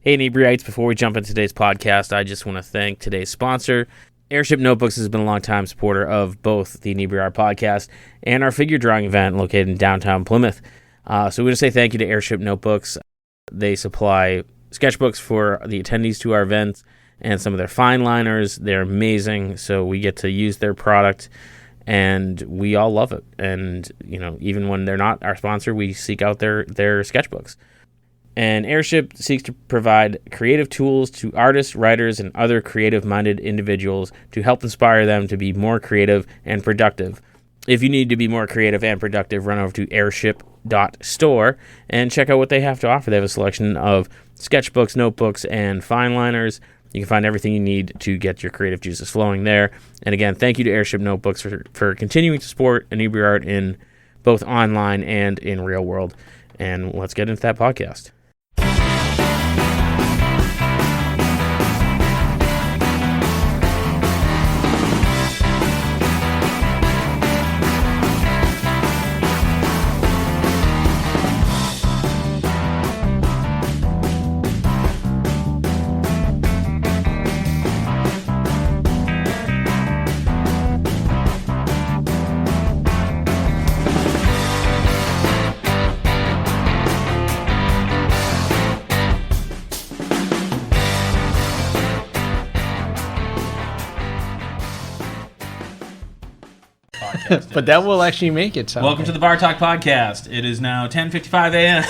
Hey, inebriates, before we jump into today's podcast, I just want to thank today's sponsor. Airship Notebooks has been a long-time supporter of both the Inebriate podcast and our figure drawing event located in downtown Plymouth. So we want to say thank you to Airship Notebooks. They supply sketchbooks for the attendees to our events and some of their fine liners. They're amazing, so we get to use their product, and we all love it. And, you know, even when they're not our sponsor, we seek out their sketchbooks. And Airship seeks to provide creative tools to artists, writers, and other creative-minded individuals to help inspire them to be more creative and productive. If you need to be more creative and productive, run over to airship.store and check out what they have to offer. They have a selection of sketchbooks, notebooks, and fine liners. You can find everything you need to get your creative juices flowing there. And again, thank you to Airship Notebooks for continuing to support inebriate art in both online and in real world. And let's get into that podcast. But that will actually make it sound. Welcome to the Bar Talk Podcast. It is now 10:55 a.m.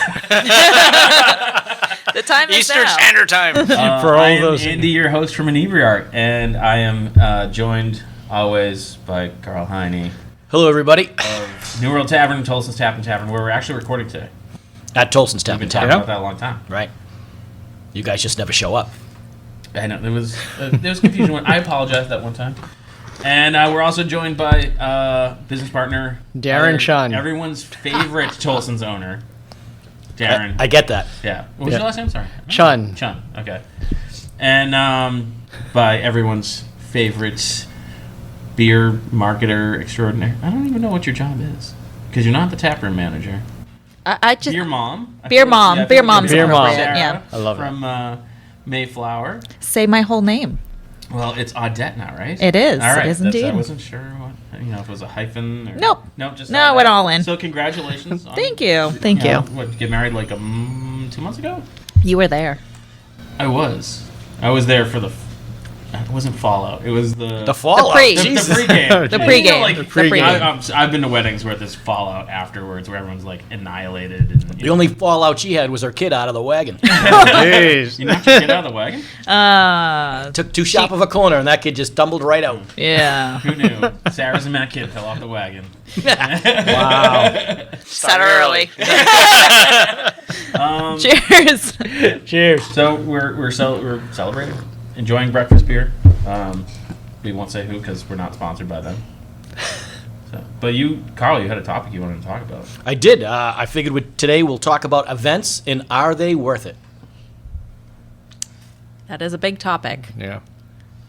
The time is Eastern now. Standard Time. For all I am those Andy, your host from Inebriate Art, and I am joined always by Karl Hello, everybody. of New World Tavern and Tolson's Tavern, where we're actually recording today. At Tolson's We've been Tavern. talking about that a long time. Right. You guys just never show up. I know there was confusion. I apologize that one time. And we're also joined by business partner Darren Chun. everyone's favorite Tolson's owner, Darren. I get that. Yeah. What was your last name? Sorry. Chun. Chun. Okay. And by everyone's favorite beer marketer extraordinaire. I don't even know what your job is because you're not the taproom manager. I just Beer mom. Beer mom. Yeah, Beer mom's Beer mom. appropriate. Sarah Yeah. I love it. from Mayflower. Say my whole name. Well, it's Audette now, right? It is. All right. It is I indeed. wasn't sure what if it was a hyphen. Or, Nope. No, just No, it went all in. So congratulations. On, Thank you. Thank you. What, get married like 2 months ago? You were there. I was there for the. It wasn't Fallout. It was The Fallout. pre. The Jesus. pregame. The Yeah, pregame. you know, like, The pregame. I've been to weddings where there's fallout afterwards, where everyone's like annihilated. And, The only fallout she had was her kid out of the wagon. Jeez. you knocked your kid out of the wagon. Took too sharp of a corner, and that kid just stumbled right out. Yeah. Who knew? Sarah's and Matt kid fell off the wagon. Wow. Start early. Cheers. Cheers. So we're celebrating, enjoying breakfast beer. We won't say who because we're not sponsored by them. So, but you, Karl, you had a topic you wanted to talk about. I did. I figured today we'll talk about events and are they worth it? That is a big topic. Yeah.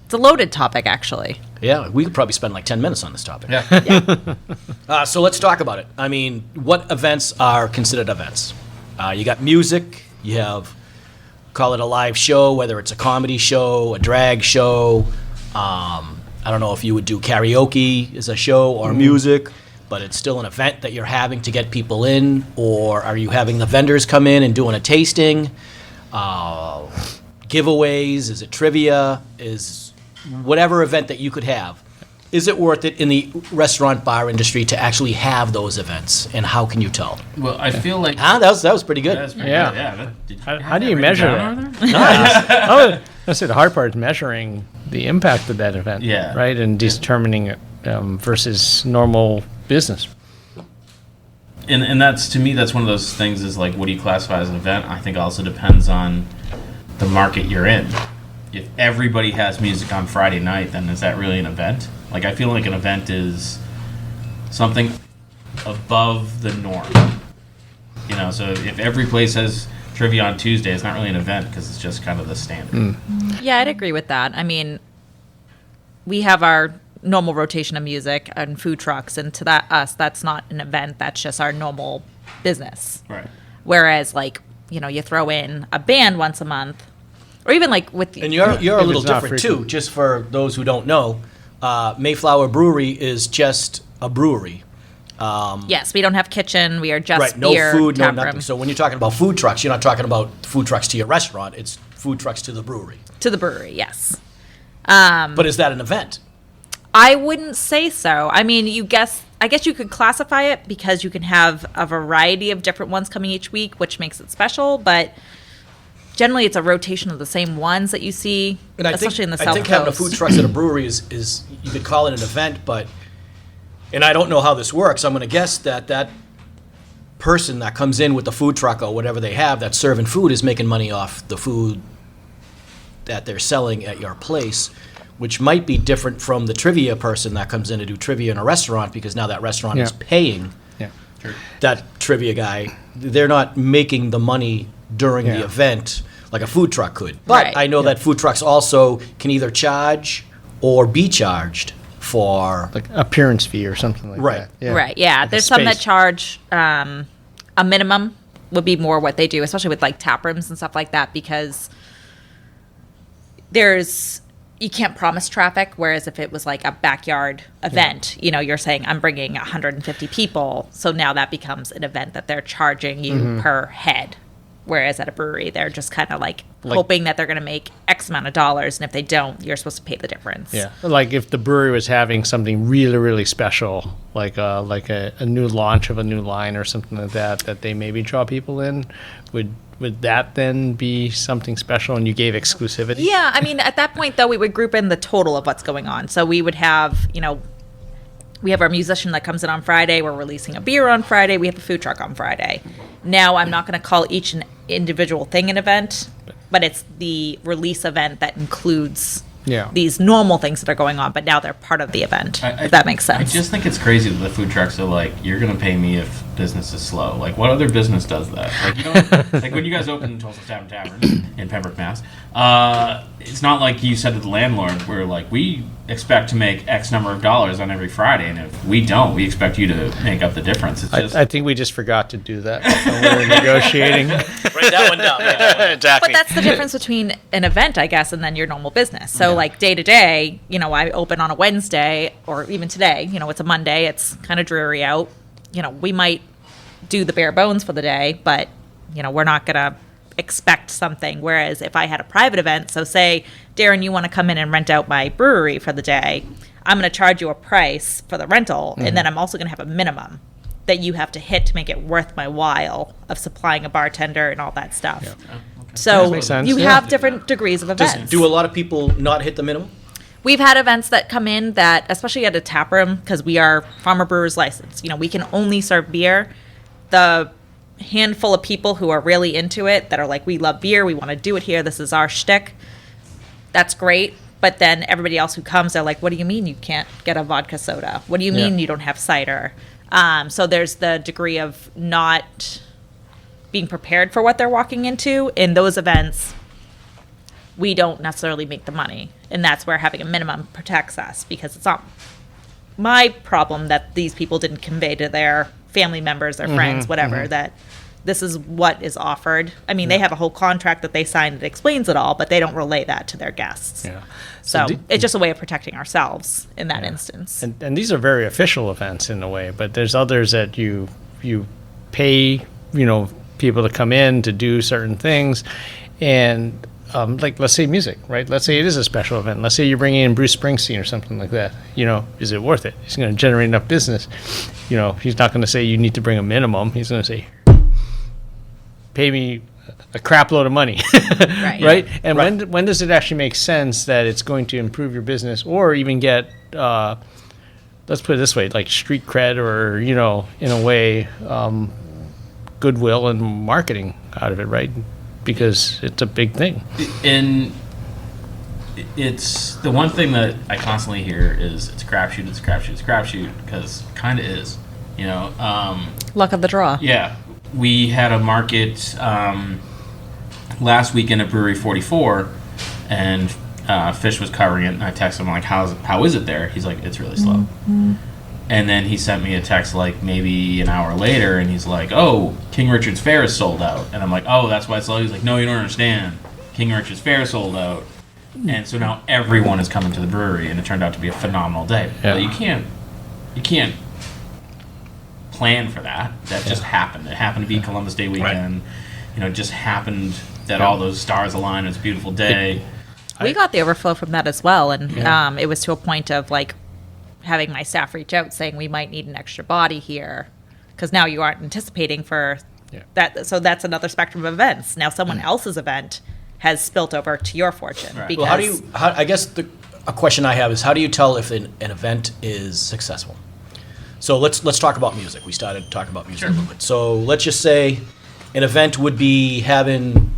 It's a loaded topic, actually. Yeah, we could probably spend like 10 minutes on this topic. Yeah. So let's talk about it. I mean, what events are considered events? You got music, you have, call it a live show, whether it's a comedy show, a drag show. I don't know if you would do karaoke as a show or music, but it's still an event that you're having to get people in, or are you having the vendors come in and doing a tasting? Giveaways, is it trivia, is whatever event that you could have. Is it worth it in the restaurant bar industry to actually have those events, and how can you tell? Well, I feel like That was pretty good. that's pretty Yeah. good. Yeah. Did you have How do that you written measure down that? over there? I say the hard part is measuring the impact of that event. Yeah. Right, and determining it versus normal business. And that's, to me, that's one of those things is like, what do you classify as an event? I think also depends on the market you're in. If everybody has music on Friday night, then is that really an event? Like, I feel like an event is something above the norm. You know, so if every place has trivia on Tuesday, it's not really an event because it's just kind of the standard. Yeah, I'd agree with that. I mean, we have our normal rotation of music and food trucks, and to us, that's not an event. That's just our normal business. Right. Whereas, like, you know, you throw in a band once a month, Or even like with the, And you're a If little it's not different too. frequent. Just for those who don't know, Mayflower Brewery is just a brewery. yes, we don't have kitchen. We are just Right, no beer, food, no tap nothing. room So when you're talking about food trucks, you're not talking about food trucks to your restaurant. It's food trucks to the brewery. to the brewery. Yes. But is that an event? I wouldn't say so. I mean, I guess you could classify it because you can have a variety of different ones coming each week, which makes it special, but generally it's a rotation of the same ones that you see, And I especially think, in the I South think Coast. having a food truck at a brewery is you could call it an event, but, and I don't know how this works. I'm going to guess that person that comes in with the food truck or whatever they have that's serving food is making money off the food that they're selling at your place, which might be different from the trivia person that comes in to do trivia in a restaurant, because now that restaurant is Yeah. paying Yeah. that trivia guy. They're not making the money during the Yeah. event like a food truck could. But Right. I know that food trucks also can either charge or be charged for. Like appearance fee or something like Right. that. Yeah. Right, yeah. Like a There's some that space. charge a minimum would be more what they do, especially with like tap rooms and stuff like that, because you can't promise traffic, whereas if it was like a backyard event, you're saying I'm bringing 150 people, so now that becomes an event that they're charging you per head. Whereas at a brewery, they're just kind of like hoping that they're going to make X amount of dollars, and if they don't, you're supposed to pay the difference. Yeah, like if the brewery was having something really, really special, like a new launch of a new line or something like that they maybe draw people in, would that then be something special and you gave exclusivity? Yeah, I mean, at that point, though, we would group in the total of what's going on. So we would have, we have our musician that comes in on Friday. We're releasing a beer on Friday. We have a food truck on Friday. Now, I'm not going to call each an individual thing an event, but it's the release event that includes these normal things that are going on, but now they're part of the event, if that makes sense. I just think it's crazy that the food trucks are like, you're going to pay me if business is slow. Like, what other business does that? Like, you know, like when you guys opened Tolson Tavern in Pembroke, Mass., it's not like you said to the landlord, we're like, we expect to make X number of dollars on every Friday, and if we don't, we expect you to make up the difference. It's just... I think we just forgot to do that when we were negotiating. Write that one down. Exactly. But that's the difference between an event, I guess, and then your normal business. So, like, day to day, I open on a Wednesday, or even today, it's a Monday, it's kind of dreary out. We might do the bare bones for the day, but, we're not going to expect something. Whereas if I had a private event, so say, Darren, you want to come in and rent out my brewery for the day, I'm going to charge you a price for the rental, and then I'm also going to have a minimum that you have to hit to make it worth my while of supplying a bartender and all that stuff. Okay. So makes sense. you Yeah. have different degrees of events. Do a lot of people not hit the minimum? We've had events that come in that, especially at a tap room, because we are farmer brewers licensed. We can only serve beer. The handful of people who are really into it, that are like, we love beer, we want to do it here, this is our shtick, that's great. But then everybody else who comes, they're like, what do you mean you can't get a vodka soda? What do you mean you don't have cider? So there's the degree of not being prepared for what they're walking into. In those events, we don't necessarily make the money. And that's where having a minimum protects us, because it's not my problem that these people didn't convey to their family members, their friends, whatever, that this is what is offered. I mean, they have a whole contract that they signed that explains it all, but they don't relay that to their guests. Yeah. So it's just a way of protecting ourselves in that instance. And these are very official events in a way, but there's others that you pay, people to come in to do certain things, and like, let's say music, right? Let's say it is a special event. Let's say you're bringing in Bruce Springsteen or something like that. Is it worth it? He's going to generate enough business. He's not going to say you need to bring a minimum. He's going to say, pay me a crap load of money, right? And when does it actually make sense that it's going to improve your business, or even get, let's put it this way, like street cred, or, in a way, goodwill and marketing out of it, right? Because it's a big thing. And it's the one thing that I constantly hear is it's a crapshoot, it's a crapshoot, it's a crapshoot, because kind of is, Luck of the draw. Yeah, we had a market last weekend at Brewery 44, and Fish was covering it, and I texted him like, how is it there? He's like, it's really slow. And then he sent me a text like maybe an hour later, and he's like, oh, King Richard's Fair is sold out. And I'm like, oh, that's why it's slow. He's like, no, you don't understand. King Richard's Fair sold out, and so now everyone is coming to the brewery, and it turned out to be a phenomenal day. Yeah. But you can't plan for that. That just happened. It happened to be Columbus Day weekend. It just happened that all those stars aligned. It's a beautiful day. We got the overflow from that as well, and it was to a point of like having my staff reach out saying we might need an extra body here because now you aren't anticipating for that. So that's another spectrum of events. Now someone else's event has spilt over to your fortune. Right. Because Well, I guess a question I have is how do you tell if an event is successful? So let's talk about music. We started talking about music a little bit. So let's just say an event would be having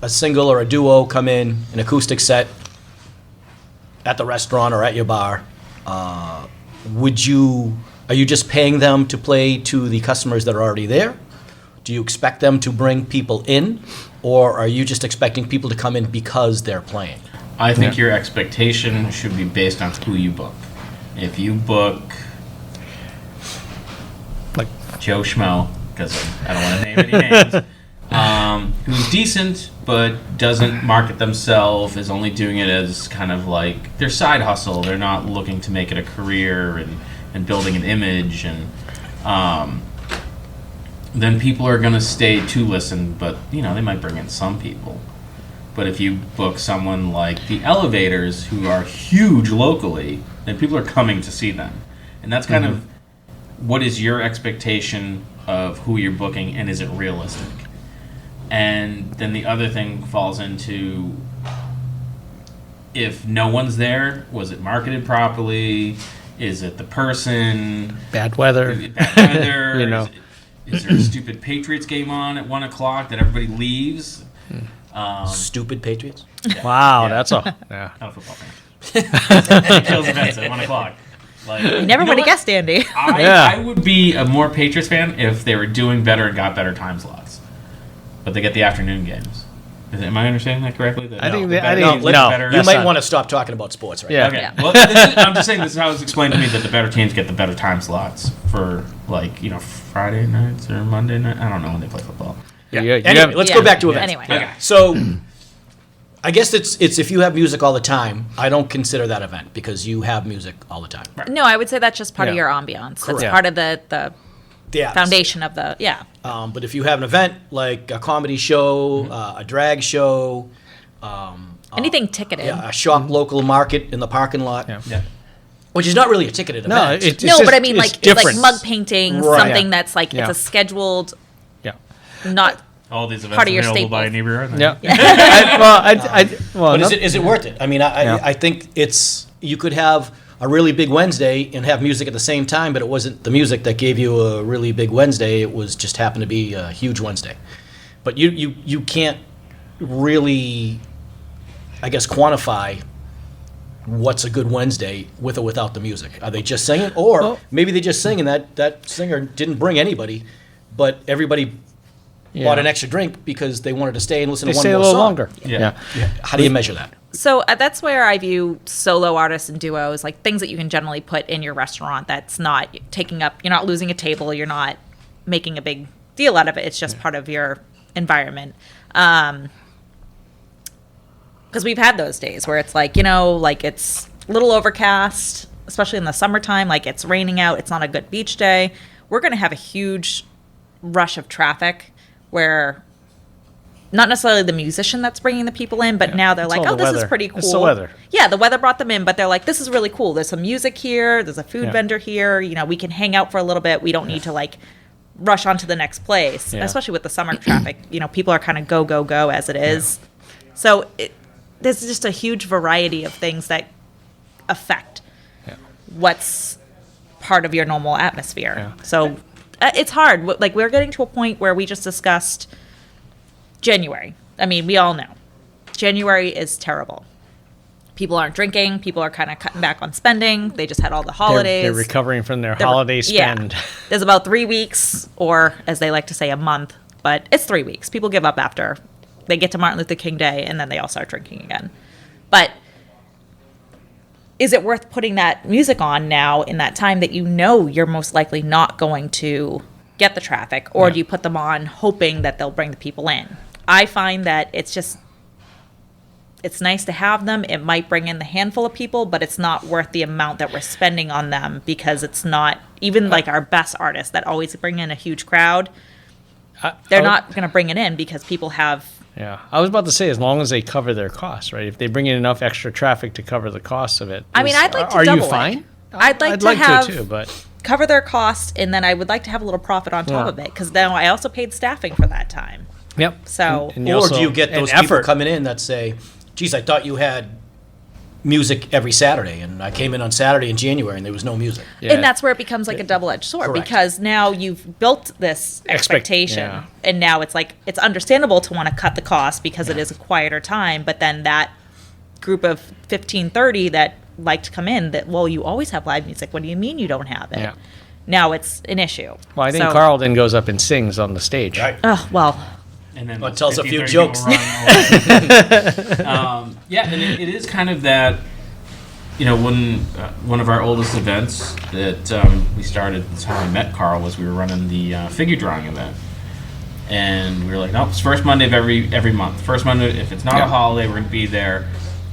a single or a duo come in, an acoustic set at the restaurant or at your bar. Are you just paying them to play to the customers that are already there? Do you expect them to bring people in, or are you just expecting people to come in because they're playing? I think your expectation should be based on who you book. If you book Like Joe Schmo, because I don't want to name any names, who's decent but doesn't market themselves, is only doing it as kind of like their side hustle. They're not looking to make it a career and building an image, and then people are going to stay to listen, but they might bring in some people. But if you book someone like the Elevators, who are huge locally, then people are coming to see them. And that's kind of what is your expectation of who you're booking, and is it realistic? And then the other thing falls into, if no one's there, was it marketed properly? Is it the person? bad weather. Bad weather? You know. Is there a stupid Patriots game on at 1 o'clock that everybody leaves? Stupid Patriots? Wow, Yeah. that's all. Yeah. Not a football fan. It kills events at 1 o'clock. Like, you never would have guessed, Andy. Yeah. I would be a more Patriots fan if they were doing better and got better time slots. But they get the afternoon games. Am I understanding that correctly? That I think the that- I better think- teams no. get better- You That's might not- want to stop talking about sports right Yeah. Okay. Yeah. Well, I'm just saying this is how it's explained to me that the better teams get the better time slots for Friday nights or Monday night. I don't know when they play football. now. Yeah, Anyway, let's go back to events. Anyway. Okay. So, I guess it's if you have music all the time, I don't consider that event because you have music all the time. No, I would say that's just part of Yeah. your ambiance. That's Correct. part of the Yeah. foundation of the But if you have an event like a comedy show, a drag show, anything ticketed. a shop local market in the parking lot, Yeah. which is not really a ticketed No, event. it's No, just- but I mean, it's like it's like different. mug painting, Right. something Yeah. that's like Yeah. it's a scheduled, Yeah. not All these events Part of your available by staples. inebriator. Yeah. But is it worth it? I mean, I think you could have a really big Wednesday and have music at the same time, but it wasn't the music that gave you a really big Wednesday. It was just happened to be a huge Wednesday. But you can't really, I guess, quantify what's a good Wednesday with or without the music. Are they just singing? Or Well- maybe they just sing and that singer didn't bring anybody, but everybody bought an extra drink because they wanted to stay and listen They to one stay more a little song. longer. Yeah. How do you measure that? So that's where I view solo artists and duos, like things that you can generally put in your restaurant that's not taking up, you're not losing a table, you're not making a big deal out of it. It's just part of your environment. Because we've had those days where it's like, like it's a little overcast, especially in the summertime, like it's raining out, it's not a good beach day. We're going to have a huge rush of traffic where not necessarily the musician that's bringing the people in, but now they're It's like, all oh, the this is weather. pretty cool. It's the weather. Yeah, the weather brought them in, but they're like, this is really cool. There's some music here. There's a food Yeah. vendor here. We can hang out for a little bit. We don't need to like rush on to the next place, Yeah. especially with the summer traffic. People are kind of go, go, go as it is. So there's just a huge variety of things that affect what's part of your normal atmosphere. Yeah. So it's hard. Like we're getting to a point where we just discussed January. I mean, we all know January is terrible. People aren't drinking. People are kind of cutting back on spending. They just had all the holidays. They're recovering from their holiday spend. Yeah. There's about 3 weeks, or as they like to say, a month, but it's 3 weeks. People give up after they get to Martin Luther King Day, and then they all start drinking again. But is it worth putting that music on now in that time that you're most likely not going to get the traffic, or do you put them on hoping that they'll bring the people in? I find that it's just it's nice to have them. It might bring in the handful of people, but it's not worth the amount that we're spending on them, because it's not even like our best artists that always bring in a huge crowd. They're not going to bring it in because people have. Yeah, I was about to say, as long as they cover their costs, right? If they bring in enough extra traffic to cover the costs of it. I mean, I'd like to are double you it. fine? I'd like like have to too, but cover their costs, and then I would like to have a little profit on top of it, because then I also paid staffing for that time. yep. So And you Or also- do you get and those people effort. coming in that say, geez, I thought you had music every Saturday, and I came in on Saturday in January and there was no music. Yeah. And that's where it becomes like a double-edged sword, Correct. because now you've built this expectation, yeah. and now it's like it's understandable to want to cut the cost because it is a quieter time. But then that group of 15, 30 that like to come in, that, well, you always have live music. What do you mean you don't have it? Yeah. Now it's an issue. Well, I think So- Karl then goes up and sings on the stage. Oh well, And then Well, those tell us a 50, few 30 jokes. people run. Yeah, and it is kind of that, when one of our oldest events that we started, that's how I met Karl, was we were running the figure drawing event. And we were like, no, it's first Monday of every month. First Monday, if it's not a holiday, we're going to be there.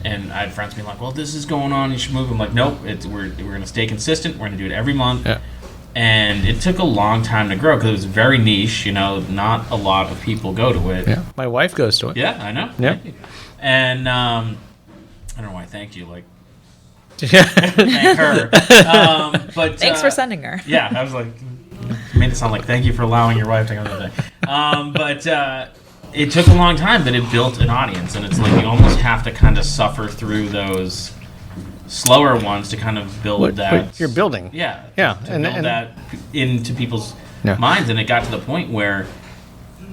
And I had friends being like, well, this is going on, you should move. I'm like, nope, we're going to stay consistent. We're going to do it every month. Yeah. And it took a long time to grow because it was very niche. Not a lot of people go to it. Yeah. My wife goes to it. Yeah, I know. Yeah. Thank you. And I don't know why I thanked you. Like, Yeah. thank her. But thanks for sending her. Yeah, I was like, you made it sound like thank you for allowing your wife to go to the day. But it took a long time, but it built an audience, and it's like you almost have to kind of suffer through those slower ones to kind of build that. You're building. Yeah. Yeah, To and- build and- that into people's Yeah. minds, and it got to the point where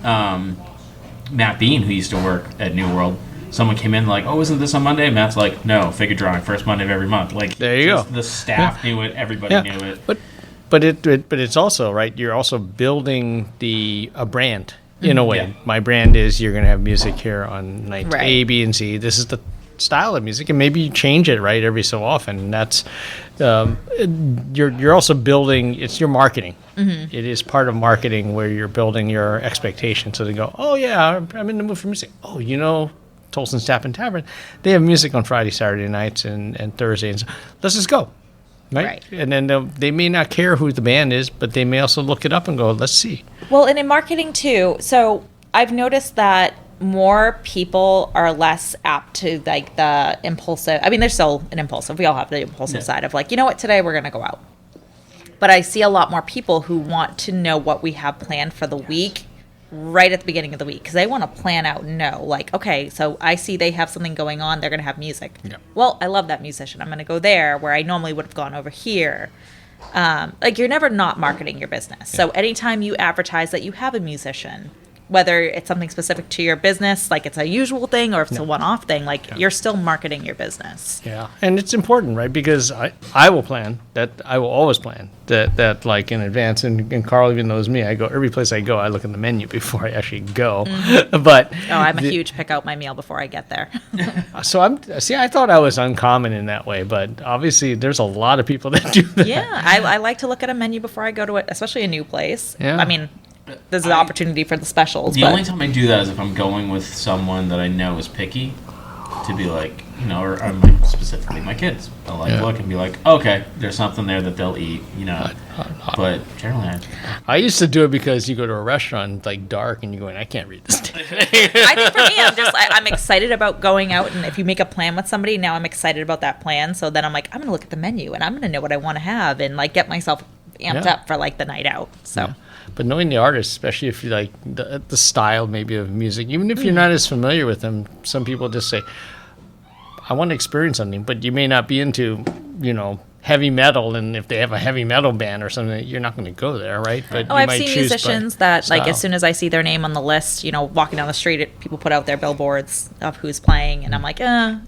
Matt Bean, who used to work at New World, someone came in like, "Oh, isn't this on Monday?" And Matt's like, "No, figure drawing, first Monday of every month." Like, There you just go. The staff knew it. Everybody Yeah. knew it. But it's also right. You're also building a brand in a way. Yeah. My brand is you're going to have music here on night Right. A, B, and C. This is the style of music, and maybe you change it right every so often. And that's you're also building. It's your marketing. Mm-hmm. It is part of marketing where you're building your expectations. So they go, oh yeah, I'm in the mood for music. Oh, Tolson's Tap and Tavern, they have music on Friday, Saturday nights, and Thursdays. Let's just go. Right. And then they may not care who the band is, but they may also look it up and go, let's see. Well, and in marketing too. So I've noticed that more people are less apt to like the impulsive. I mean, there's still an impulsive. We all have the impulsive side of like, you know what, today we're going to go out. But I see a lot more people who want to know what we have planned for the week right at the beginning of the week, because they want to plan out and know, like, okay, so I see they have something going on. They're going to have music. Yeah. Well, I love that musician. I'm going to go there where I normally would have gone over here. Like, you're never not marketing your business. So anytime you advertise that you have a musician, whether it's something specific to your business, like it's a usual thing, or if it's a one-off thing, like you're still marketing your business. Yeah, and it's important, right? Because I will plan that. I will always plan that like in advance. And Karl even knows me. I go every place I go. I look at the menu before I actually go. But Oh, I'm a huge pick out my meal before I get there. so I thought I was uncommon in that way, but obviously there's a lot of people that do that. Yeah, I like to look at a menu before I go to it, especially a new place. Yeah. I mean, there's an opportunity for the specials. The but only time I do that is if I'm going with someone that I know is picky, to be like, or I'm like specifically my kids. I'll like look and be like, okay, there's something there that they'll eat, But generally, I used to do it because you go to a restaurant like dark and you're going, I can't read this. I think for me, I'm excited about going out, and if you make a plan with somebody, now I'm excited about that plan. So then I'm like, I'm going to look at the menu and I'm going to know what I want to have and like get myself amped up for like the night out. So. Yeah. But knowing the artist, especially if you like the style maybe of music, even if you're not as familiar with them, some people just say, I want to experience something, but you may not be into, heavy metal, and if they have a heavy metal band or something, you're not going to go there, right? But Oh, you I've might seen choose musicians by that, like, style. as soon as I see their name on the list, walking down the street, people put out their billboards of who's playing, and I'm like, I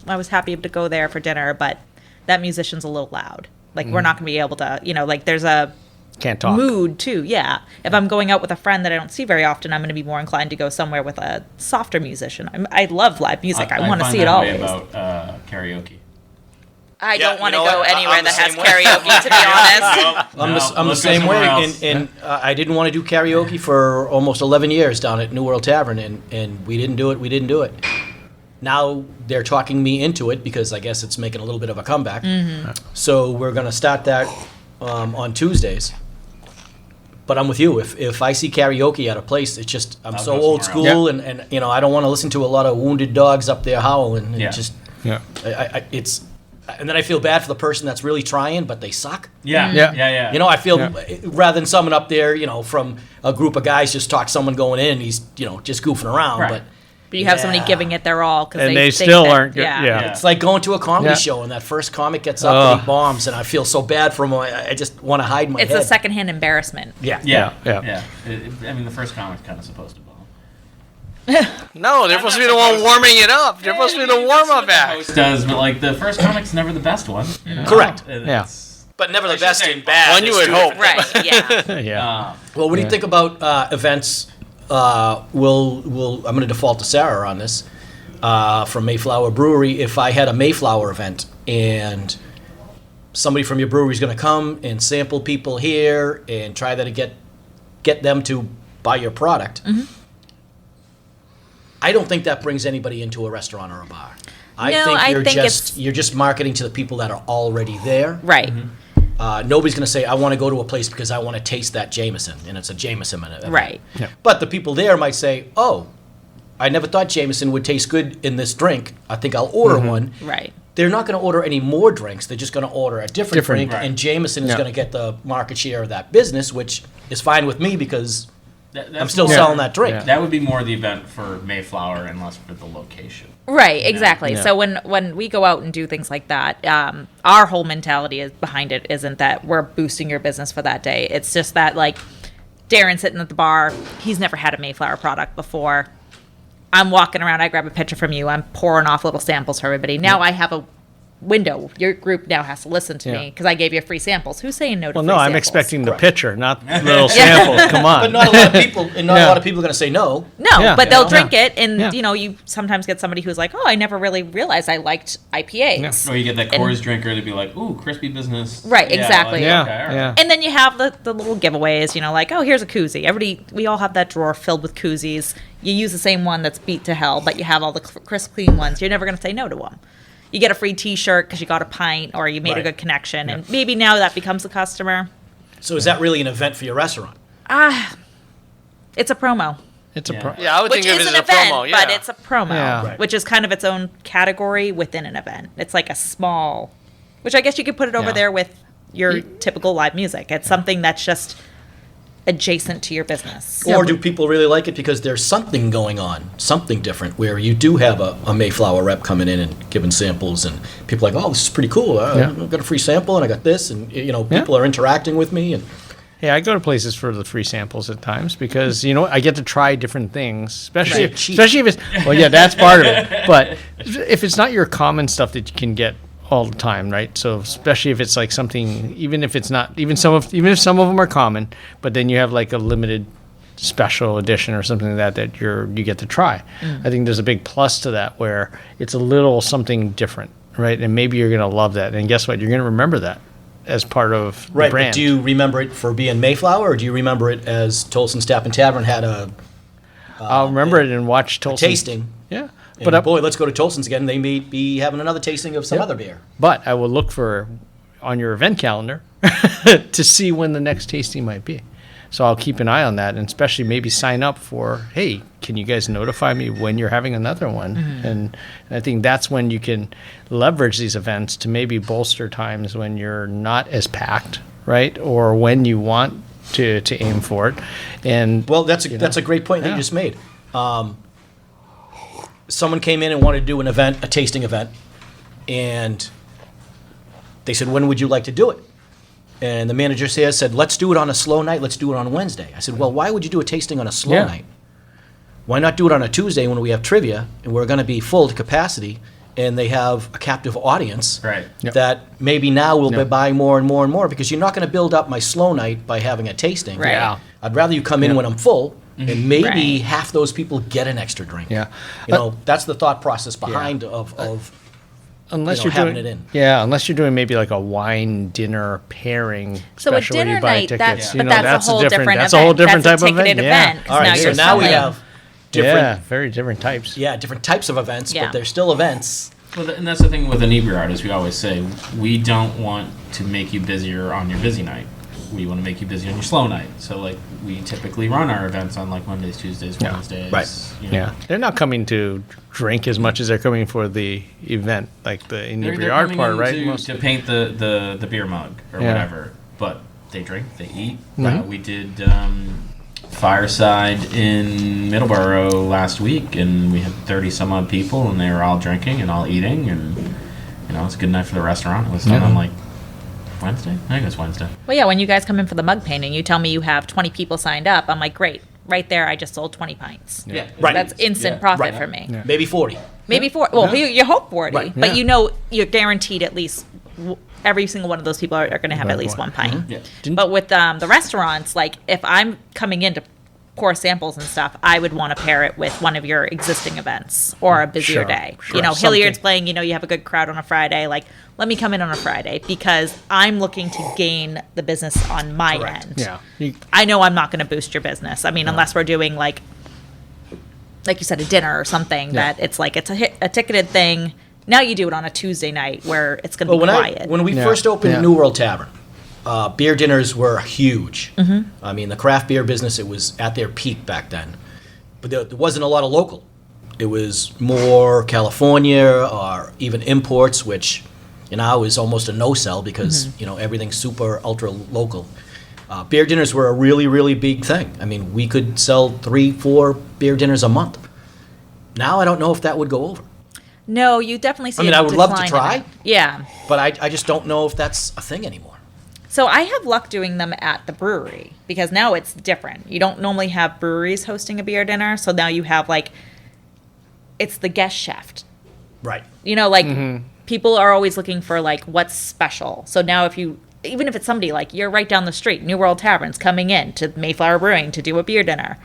was happy to go there for dinner, but that musician's a little loud. Like, we're not going to be able to, like, there's a Can't talk. mood, too, yeah. If I'm going out with a friend that I don't see very often, I'm going to be more inclined to go somewhere with a softer musician. I love live music. I want to find see it that way always. about karaoke. I Yeah, don't want you to know go what? anywhere I'm the that has same way. karaoke, to be honest. I'm the let's go same way, somewhere else. and I didn't want to do karaoke for almost 11 years down at New World Tavern, and we didn't do it. Now they're talking me into it because I guess it's making a little bit of a comeback. So we're going to start that on Tuesdays. But I'm with you. If I see karaoke at a place, it's just I'm I'll so go old somewhere school, and you know I don't want to listen to a lot of wounded dogs up there howling. And Yeah. just Yeah. it's, and then I feel bad for the person that's really trying, but they suck. Yeah. Yeah. Yeah. Yeah. You know, I feel Yeah. rather than someone up there, you know, from a group of guys just talk someone going in, he's you know just goofing around, Right. but. But you have Yeah. somebody giving it their all because And they they think still that- aren't good. Yeah. It's like going to a comedy Yeah. show and that first comic gets up Ugh. and he bombs, and I feel so bad for him. I just want to hide my It's head. a secondhand embarrassment. Yeah. Yeah. Yeah. Yeah. I mean, the first comic's kind of supposed to bomb. No, they're supposed to be the one warming it up. They're supposed to be the warm-up act. Host does, but like the first comic's never the best one. You know? Correct. Yeah. But never the should best say in bad. one you There's would two hope. different Right. Yeah. Yeah. Well, what do you think about events? I'm going to default to Sarah on this from Mayflower Brewery. If I had a Mayflower event and somebody from your brewery is going to come and sample people here and try to get them to buy your product, I don't think that brings anybody into a restaurant or a bar. I No, think I you're think just it's- you're just marketing to the people that are already there. Right. Nobody's going to say, I want to go to a place because I want to taste that Jameson, and it's a Jameson event. Right. But the people there might say, oh, I never thought Jameson would taste good in this drink. I think I'll order one. Right. They're not going to order any more drinks. They're just going to order a different drink, Right. and Jameson is Yeah. going to get the market share of that business, which is fine with me because I'm That's still more- selling that drink. Yeah. That would be more the event for Mayflower and less for the location. Right, exactly. Yeah. So when we go out and do things like that, our whole mentality is behind it isn't that we're boosting your business for that day. It's just that like Darren sitting at the bar, he's never had a Mayflower product before. I'm walking around, I grab a picture from you, I'm pouring off little samples for everybody. Now I have a window. Your group now has to listen to Yeah. me because I gave you free samples. Who's saying no to Well, free no, I'm samples? expecting the Correct. picture, not little samples. Come on. But not a lot of people, and not Yeah. a lot of people are going to say no. No, Yeah. but they'll Yeah. drink it, and Yeah. you know, you sometimes get somebody who's like, "Oh, I never really realized I liked IPAs." Or you get that And- Coors drinker to be like, ooh, crispy business. Right, exactly. yeah, okay, all right. yeah. And then you have the little giveaways, you know, like, oh, here's a koozie. We all have that drawer filled with koozies. You use the same one that's beat to hell, but you have all the crisp, clean ones. You're never going to say no to them. You get a free T-shirt because you got a pint or you made a Right. good connection, and maybe now that becomes a customer. So is that really an event for your restaurant? It's a promo, It's a Yeah. pro. Yeah, I would which think of is it an as a event, promo. Yeah. but it's a promo, Yeah. Right. which is kind of its own category within an event. It's like a small, which I guess you could put it over Yeah. there with your typical live music. It's something that's just adjacent to your business. Or do people really like it because there's something going on, something different, where you do have a Mayflower rep coming in and giving samples, and people are like, oh, this is pretty cool. Yeah. I got a free sample, and I got this, and you know, Yeah. people are interacting with me, and Yeah, I go to places for the free samples at times because you know I get to try different things, especially Right. Cheap. especially if it's well, yeah, that's part of it. But if it's not your common stuff that you can get all the time, right? So especially if it's like something, even if it's not, even if some of them are common, but then you have like a limited special edition or something like that that you get to try. I think there's a big plus to that where it's a little something different, right? And maybe you're gonna love that, and guess what? You're gonna remember that as part of the right. brand. But do you remember it for being Mayflower, or do you remember it as Tolson Tap and Tavern had a I'll remember it and watch Tolson. tasting? Yeah, But boy, let's go to Tolson's again. They may be having another tasting of some Yep. other beer. but I will look for on your event calendar to see when the next tasting might be. So I'll keep an eye on that, and especially maybe sign up for, hey, can you guys notify me when you're having another one? And I think that's when you can leverage these events to maybe bolster times when you're not as packed, right? Or when you want to aim for it. And Well, that's a great point that Yeah. you just made. Someone came in and wanted to do an event, a tasting event, and they said, when would you like to do it? And the manager said, let's do it on a slow night. Let's do it on Wednesday. I said, well, why would you do a tasting on a slow Yeah. night? Why not do it on a Tuesday when we have trivia and we're going to be full to capacity and they have a captive audience Right. Yep. that maybe now will be Yep. buying more and more and more, because you're not going to build up my slow night by having a tasting. Right. Yeah. I'd rather you come in when I'm full, and maybe Right. half those people get an extra drink. Yeah. You know, that's the thought process behind of unless you know, you're having doing it in. Yeah, unless you're doing maybe like a wine dinner pairing So a special where dinner you buy night, tickets. that's you but know, that's a whole different that's event. a whole different That's type a of event. ticketed Yeah. event. 'cause all right, now so you're now we selling. have different, very different types. different types of events, Yeah. but they're still events. Well, and that's the thing with inebriate, is we always say we don't want to make you busier on your busy night. We want to make you busy on your slow night. So, like, we typically run our events on, like, Mondays, Tuesdays, Yeah. Wednesdays. Right. You know. Yeah, they're not coming to drink as much as they're coming for the event, like the They're inebriate coming part, in right? to paint the beer mug or Yeah. whatever. But they drink, they eat. Mhm. We did Fireside in Middleborough last week, and we had 30 some odd people, and they were all drinking and all eating, and you know, it's a good night for the restaurant. It was done on like Wednesday. I think it was Wednesday. Well, yeah, when you guys come in for the mug painting, you tell me you have 20 people signed up. I'm like, great. Right there, I just sold 20 pints. Yeah, Right. That's instant Yeah. profit Right. for me. Yeah. Maybe 40. Maybe well, you hope 40, Right. but Yeah. you know you're guaranteed at least every single one of those people are going to have at least one pint. Yeah. But with the restaurants, like if I'm coming in to pour samples and stuff, I would want to pair it with one of your existing events or a busier Sure, day. sure. You know, Something- Hilliard's playing, you know, you have a good crowd on a Friday. Like, let me come in on a Friday because I'm looking to gain the business on my Correct. end. Yeah, I know I'm not going to boost your business. I mean, unless we're doing like you said, a dinner or something Yeah. that it's like it's a ticketed thing. Now you do it on a Tuesday night where it's going to Well, be quiet. when we Yeah. first opened Yeah. New World Tavern, beer dinners were huge. I mean, the craft beer business, it was at their peak back then. But there wasn't a lot of local. It was more California or even imports, which now is almost a no-sell because, you know, everything's super ultra local. Beer dinners were a really, really big thing. I mean, we could sell 3-4 beer dinners a month. Now I don't know if that would go over. No, you definitely see. I mean, a I would love to decline in try. it. Yeah. But I just don't know if that's a thing anymore. So I have luck doing them at the brewery because now it's different. You don't normally have breweries hosting a beer dinner, so now you have like it's the guest chef. Right. You know, like people are always looking for like what's special. So now even if it's somebody like you're right down the street, New World Tavern's coming in to Mayflower Brewing to do a beer dinner.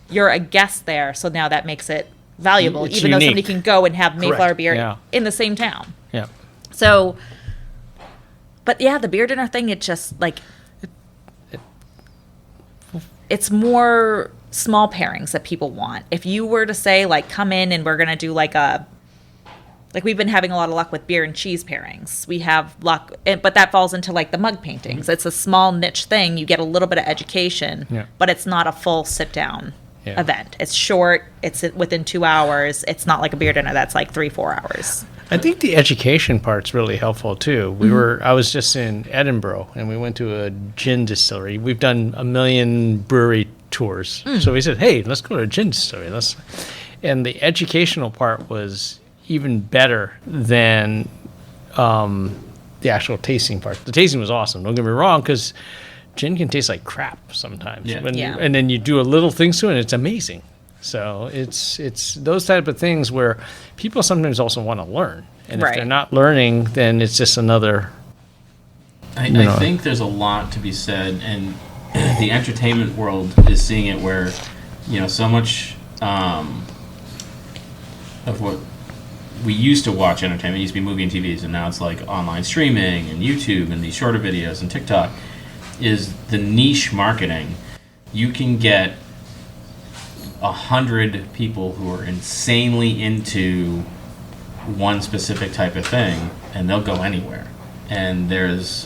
You're a guest there, so now that makes it valuable, It's even though somebody unique. can go and have Mayflower Correct. beer Yeah. in the same town. yeah. So, but yeah, the beer dinner thing, it just like, it's more small pairings that people want. If you were to say, like, come in and we're going to do like we've been having a lot of luck with beer and cheese pairings. We have luck, but that falls into like the mug paintings. It's a small niche thing. You get a little bit of education, Yeah. but it's not a full sit down Yeah. event. It's short. It's within 2 hours. It's not like a beer dinner that's like 3-4 hours. I think the education part's really helpful too. I was just in Edinburgh and we went to a gin distillery. We've done 1 million brewery tours. So we said, hey, let's go to a gin distillery. And the educational part was even better than the actual tasting part. The tasting was awesome. Don't get me wrong, because gin can taste like crap sometimes. Yeah. Yeah. And then you do a little things to it and it's amazing. So it's those type of things where people sometimes also want to learn. And if Right. they're not learning, then it's just another. I know. think there's a lot to be said, and the entertainment world is seeing it where, you know, so much of what we used to watch entertainment used to be movie and TVs, and now it's like online streaming and YouTube and these shorter videos and TikTok, is the niche marketing. You can get 100 people who are insanely into one specific type of thing, and they'll go anywhere. And there's,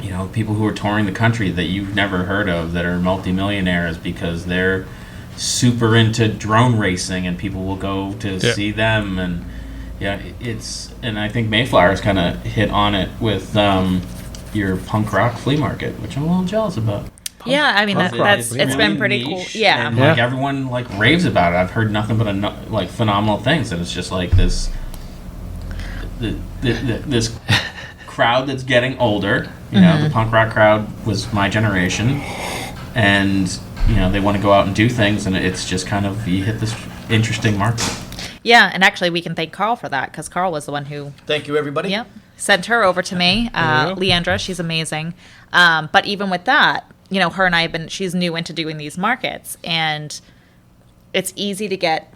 you know, people who are touring the country that you've never heard of that are multimillionaires because they're super into drone racing, and people will go to Yeah. see them. And yeah, and I think Mayflower's kind of hit on it with your punk rock flea market, which I'm a little jealous about. Yeah, I mean Punk rock that's is it's really been pretty cool. niche, Yeah. and like Yeah. everyone like raves about it. I've heard nothing but like phenomenal things, and it's just like this this crowd that's getting older. You know, the punk rock crowd was my generation, and you know they want to go out and do things, and it's just kind of you hit this interesting market. Yeah, and actually we can thank Karl for that because Karl was the one who Thank you, everybody. Yep. Sent her over to me. There you go. Leandra, she's amazing. But even with that, you know, her and I she's new into doing these markets, and it's easy to get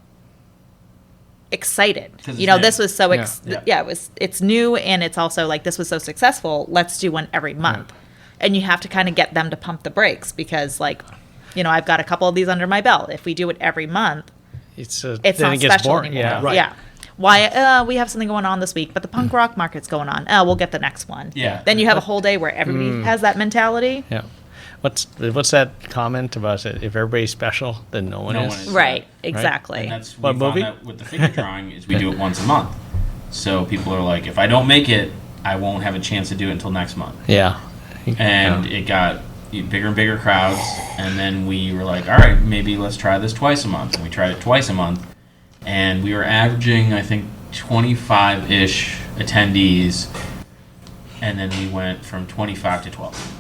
excited. 'Cause You it's know, new. this was so, Yeah. it's new, and it's also like, this was so successful. Let's do one every month. And you have to kind of get them to pump the brakes because like, I've got a couple of these under my belt. If we do it every month, it's not it gets special boring. anymore. Yeah. Right. Yeah. Why? We have something going on this week, but the punk rock market's going on. We'll get the next one. Yeah. Then you have a whole day where everybody has that mentality. Yeah. What's that comment about it? If everybody's special, then no one No is. one is. Right. Exactly. And that's What we found movie? that with the figure drawing is we do it once a month. So people are like, if I don't make it, I won't have a chance to do it until next month. Yeah. And it got bigger and bigger crowds, and then we were like, all right, maybe let's try this twice a month. And we tried it twice a month, and we were averaging, I think, 25-ish attendees, and then we went from 25 to 12.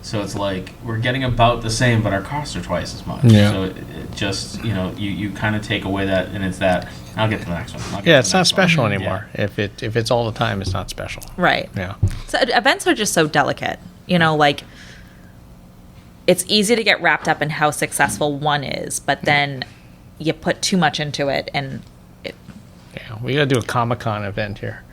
So it's like we're getting about the same, but our costs are twice as much. Yeah. So it just, you kind of take away that, and it's that, I'll get to the next one. I'll get Yeah, to it's the not next one. special Yeah. anymore. If it's all the time, it's not special. Right. Yeah. So events are just so delicate. Like it's easy to get wrapped up in how successful one is, but then you put too much into it, and Yeah. We got to do a Comic-Con event here.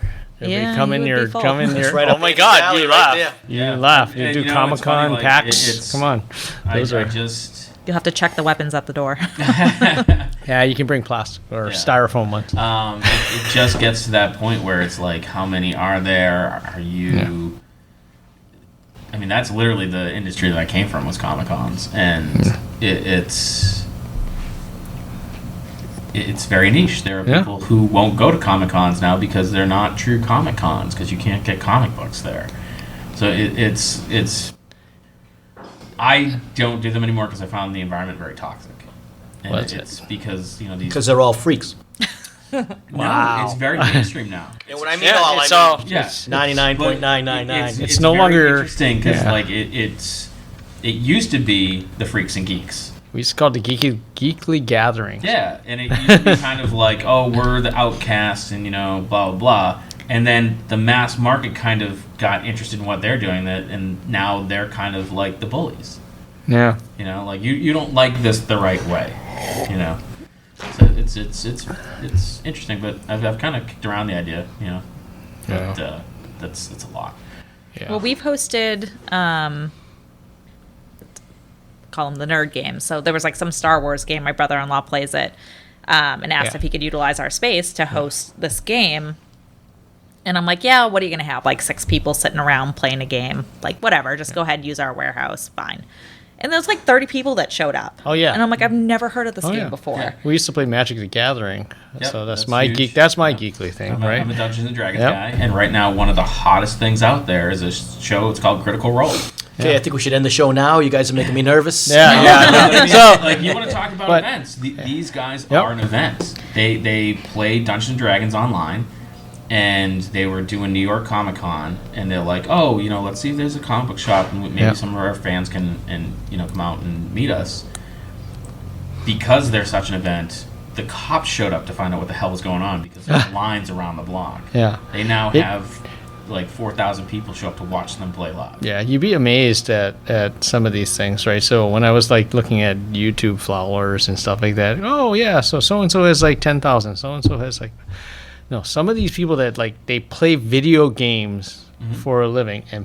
Everybody Yeah, come you in would your be full. come in your right Oh up my in the God, valley you right laugh. there. you laugh. You And, do it's Comic-Con, funny, like, PAX. Come on. Those I are just... you'll have to check the weapons at the door. Yeah, you can bring plastic or Yeah. styrofoam ones. it just gets to that point where it's like, how many are there? Are you? I mean, that's literally the industry that I came from, was Comic Cons, and it's very niche. There are Yeah. people who won't go to Comic Cons now because they're not true Comic Cons, because you can't get comic books there. So it's. I don't do them anymore because I found the environment very toxic. And What's it's because these. Because they're all freaks. No, it's very mainstream now. And when I mean Yeah, all, it's I all- mean Yeah, 99.999. It's no very longer- interesting because yeah. like it used to be the freaks and geeks. We used to call it the geekly gathering. Yeah, and it used to be kind of like, oh, we're the outcasts and blah blah blah. And then the mass market kind of got interested in what they're doing, and now they're kind of like the bullies. Yeah. Like you don't like this the right way. So it's interesting, but I've kind of kicked around the idea. But it's a lot. Yeah. Well, we've hosted, call them the nerd games. So there was like some Star Wars game. My brother-in-law plays it, and asked Yeah. if he could utilize our space to host this game. And I'm like, yeah, what are you going to have? Like 6 people sitting around playing a game? Like, whatever, just go ahead and use our warehouse. Fine. And there was like 30 people that showed up. Oh, yeah. And I'm like, I've never heard of this Oh, game yeah. before. Yeah. We used to play Magic the Gathering, Yep, so that's that's my huge. geek. That's my geekly thing, I'm right? a Dungeons and Dragons Yep. guy, and right now one of the hottest things out there is a show. It's called Critical Role. Okay, I think we should end the show now. You guys are making me nervous. Yeah, yeah. I So- mean, you want to talk about but- events? These guys Yep. are an event. They play Dungeons and Dragons online, and they were doing New York Comic Con, and they're like, oh, let's see if there's a comic book shop, and maybe Yep. some of our fans can come out and meet us. Because they're such an event, the cops showed up to find out what the hell was going on because there's lines around the block. Yeah. They now It- have like 4,000 people show up to watch them play live. Yeah, you'd be amazed at some of these things, right? So when I was like looking at YouTube followers and stuff like that, oh yeah, so and so has like 10,000, so and so has like, no, some of these people that like they play video games for a living, and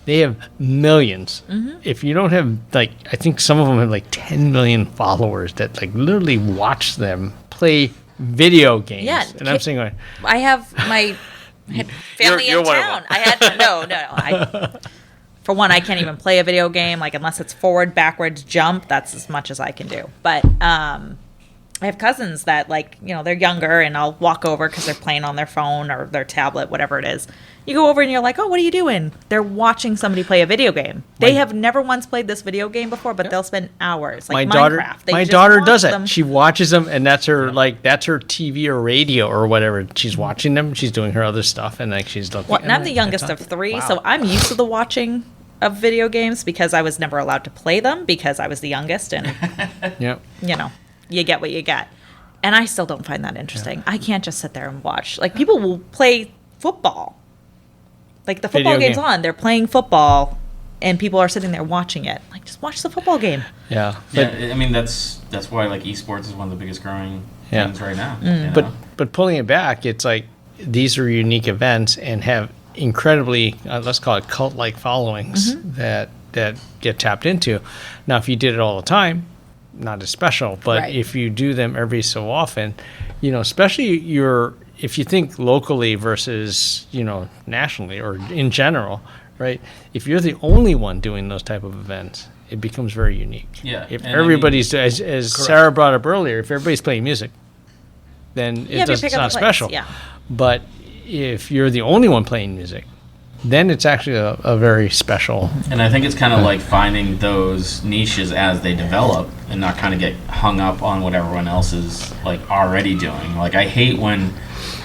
they have millions. If you don't have like, I think some of them have like 10 million followers that like literally watch them play video games. Yeah, and I'm saying like, I have my family You're in one of town. I had no. For one, I can't even play a video game. Like unless it's forward, backwards, jump. That's as much as I can do. But I have cousins that they're younger, and I'll walk over because they're playing on their phone or their tablet, whatever it is. You go over and you're like, oh, what are you doing? They're watching somebody play a video game. They have never once played this video game before, but they'll spend hours. Like my daughter, Minecraft. They my just daughter watch does it. them. She watches them, and that's her that's her TV or radio or whatever. She's watching them. She's doing her other stuff, and like she's looking. Well, and I'm the youngest of 3, so I'm used to the watching of video games because I was never allowed to play them because I was the youngest, and Yep. you get what you get. And I still don't find that interesting. I can't just sit there and watch. Like people will play football. Like the football Video game's game. on, they're playing football, and people are sitting there watching it. Like just watch the football game. Yeah. But Yeah, I mean that's why like esports is one of the biggest growing Yeah. things right now. but pulling it back, it's like these are unique events and have incredibly let's call it cult-like followings that get tapped into. Now, if you did it all the time, not as special. But Right. if you do them every so often, especially if you think locally versus nationally or in general, right? If you're the only one doing those type of events, it becomes very unique. Yeah, If and I mean- everybody's, as Sarah brought up earlier, if everybody's playing music, then Yeah, if you it's pick up not the place, special. yeah. But if you're the only one playing music, then it's actually a very special. And I think it's kind of like finding those niches as they develop and not kind of get hung up on what everyone else is like already doing. Like I hate when,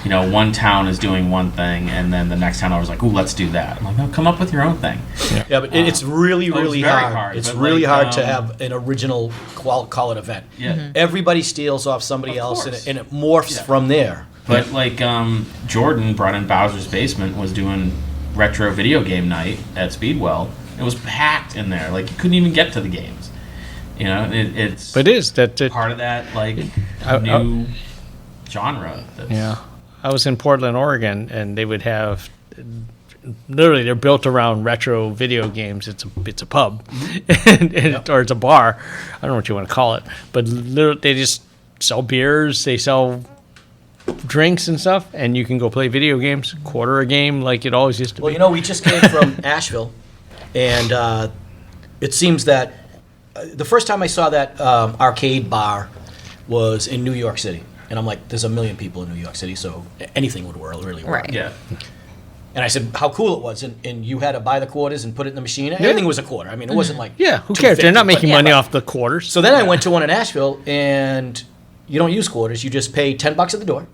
one town is doing one thing and then the next town over is like, ooh, let's do that. I'm like, no, come up with your own thing. Yeah, but it's really, really very hard. hard, It's but really like, hard to have an original call it event. Yeah. Everybody steals off somebody Of else, course. and it morphs from there. But like Jordan brought in Bowser's Basement, was doing retro video game night at Speedwell. It was packed in there. Like you couldn't even get to the games. It's But it is that. part of that like I- new genre. That's, Yeah. I was in Portland, Oregon, and they would have literally they're built around retro video games. It's a pub, or it's a bar. I don't know what you want to call it, but literally they just sell beers. They sell drinks and stuff, and you can go play video games, quarter a game like it always used to be. Well, we just came from Asheville, and it seems that the first time I saw that arcade bar was in New York City. And I'm like, there's a million people in New York City, so anything would really work. Right. Yeah. And I said, how cool it was. And you had to buy the quarters and put it in the machine. Everything was a quarter. I mean, it wasn't like Yeah, who cares? They're not $2.50, making but- money but- off the quarters. So then I went to one in Asheville, and you don't use quarters. You just pay $10 at the door.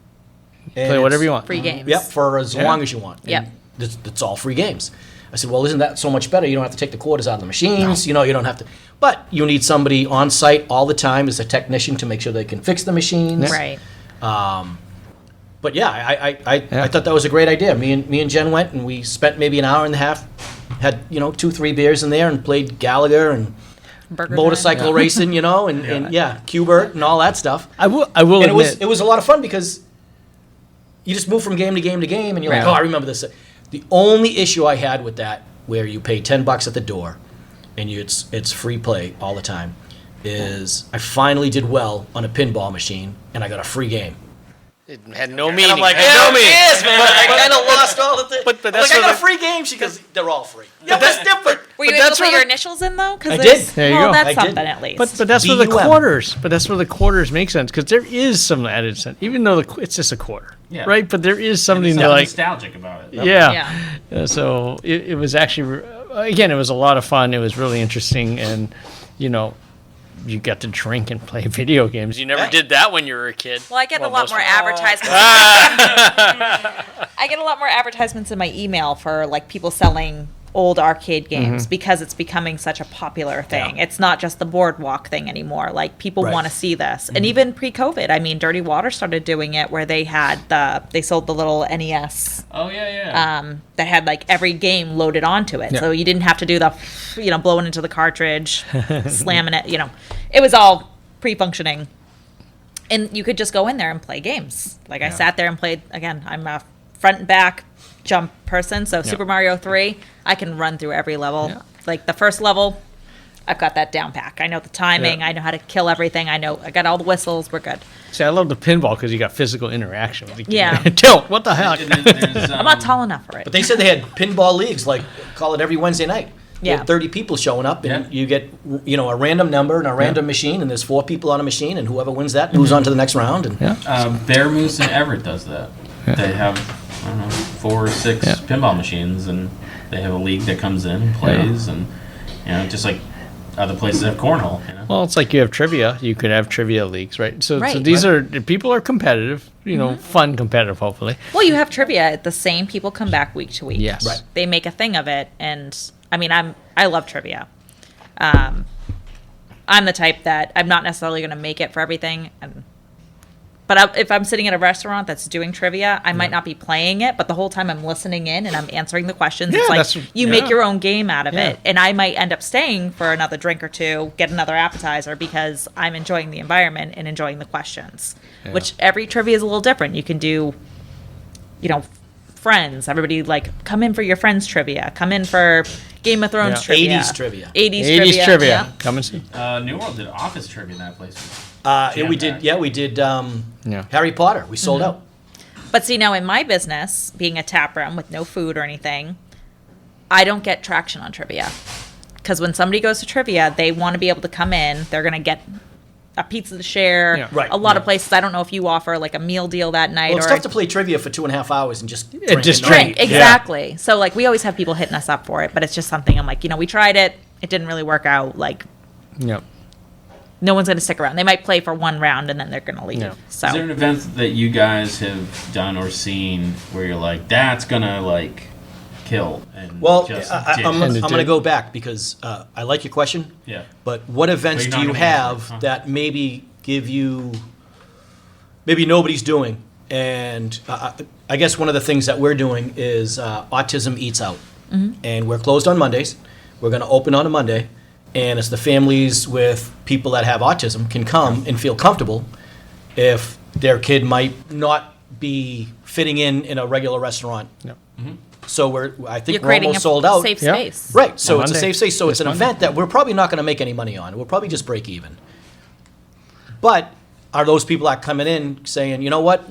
And Play whatever it's- you want. Free games. Yep, for as long as you want. Yep. And it's all free games. I said, well, isn't that so much better? You don't have to take the quarters out of the machines. You don't have to. But you need somebody on site all the time as a technician to make sure they can fix the machines. Right. But yeah, I thought that was a great idea. Me and Jen went, and we spent maybe an hour and a half, had 2-3 beers in there, and played Gallagher and Burger motorcycle racing, and Qbert and all that stuff. I will And admit, it was a lot of fun because you just move from game to game to game, and you're like, Right. oh, I remember this. The only issue I had with that, where you pay $10 at the door, and it's free play all the time, is I finally did well on a pinball machine, and I got a free game. It had no meaning. And I'm like, It had no meaning. yes, man. I kind of lost all the things. But I'm that's like, I what got a the- free game. She goes, they're all free. Yeah, but it's different. Were you But able to that's put where your the- initials in though? I did. There you well, go. that's I did. something at least. but that's where the BUM. quarters. But that's where the quarters make sense because there is some added sense, even though it's just a quarter, Yeah. right? But there is And something there's like nostalgic about it. yeah. So it was actually again, it was a lot of fun. It was really interesting, and you got to drink and play video games. You never Yeah. did that when you were a kid. Well, I get a lot most more people- advertisements. I get a lot more advertisements in my email for like people selling old arcade games because it's becoming such a popular thing. Yeah. It's not just the boardwalk thing anymore. Like people Right. want to see this. And even pre-COVID, I mean, Dirty Water started doing it where they sold the little NES Oh yeah. that had like every game loaded onto it. Yeah. So you didn't have to do the, blowing into the cartridge, slamming it, it was all pre-functioning. And you could just go in there and play games. Like I sat there and played, again, I'm a front and back jump person. So Super Mario 3, I can run through every level. Yeah. Like the first level, I've got that down pack. I know the timing. Yeah. I know how to kill everything. I got all the whistles. We're good. See, I love the pinball because you got physical interaction with the game. Yeah. Tilt. What the heck? I'm not tall enough for it. But they said they had pinball leagues, like call it every Wednesday night. They Yeah. had 30 people showing up, and Yeah. you get a random number and a random machine, and there's 4 people on a machine, and whoever wins that moves on to the next round. And Yeah. Bear Moose and Everett does that. They have, I don't know, 4 or 6 Yeah. pinball machines, and they have a league that comes in and plays, and just like other places have cornhole. Well, it's like you have trivia. You could have trivia leagues, right? So Right. these are people are competitive. Fun competitive, hopefully. Well, you have trivia. The same people come back week to week. Yes. Right. They make a thing of it, and I mean, I love trivia. I'm the type that I'm not necessarily going to make it for everything, but if I'm sitting at a restaurant that's doing trivia, I might not be playing it, but the whole time I'm listening in and I'm answering the questions. Yeah, It's like that's- you yeah. make your own game out of Yeah. it, and I might end up staying for another drink or two, get another appetizer because I'm enjoying the environment and enjoying the questions. Which every trivia is a little different. You can do, friends. Everybody like come in for your friends trivia. Come in for Game of Thrones trivia. 80s trivia. 80s trivia. Yeah. Come and see. New World did office trivia in that place. We did. Yeah, we did. Harry Potter. We sold out. But see, now in my business, being a tap room with no food or anything, I don't get traction on trivia. Because when somebody goes to trivia, they want to be able to come in. They're going to get a pizza to share. Yeah. Right. A lot of places, I don't know if you offer like a meal deal that night. Well, it's or tough to play trivia for 2.5 hours and just drink. just and not drink. eat. Exactly. So like we always have people hitting us up for it, but it's just something I'm like, we tried it. It didn't really work out. Like Yep. no one's going to stick around. They might play for one round and then they're going to leave. Yeah. Is there So an event that you guys have done or seen where you're like, that's gonna like kill? And Well, just I'm did? going to go back because I like your question. Yeah. But what events But do you're you not gonna have answer it, huh? that maybe give you, maybe nobody's doing? And I guess one of the things that we're doing is Autism Eats Out. And we're closed on Mondays. We're going to open on a Monday. And it's the families with people that have autism can come and feel comfortable if their kid might not be fitting in a regular restaurant. Yep. So I think you're we're creating almost a sold out. safe Yeah. space. Right, so On it's a Monday. safe space, so it's This an Monday. event that we're probably not gonna make any money on, we'll probably just break even. But are those people that coming in saying, you know what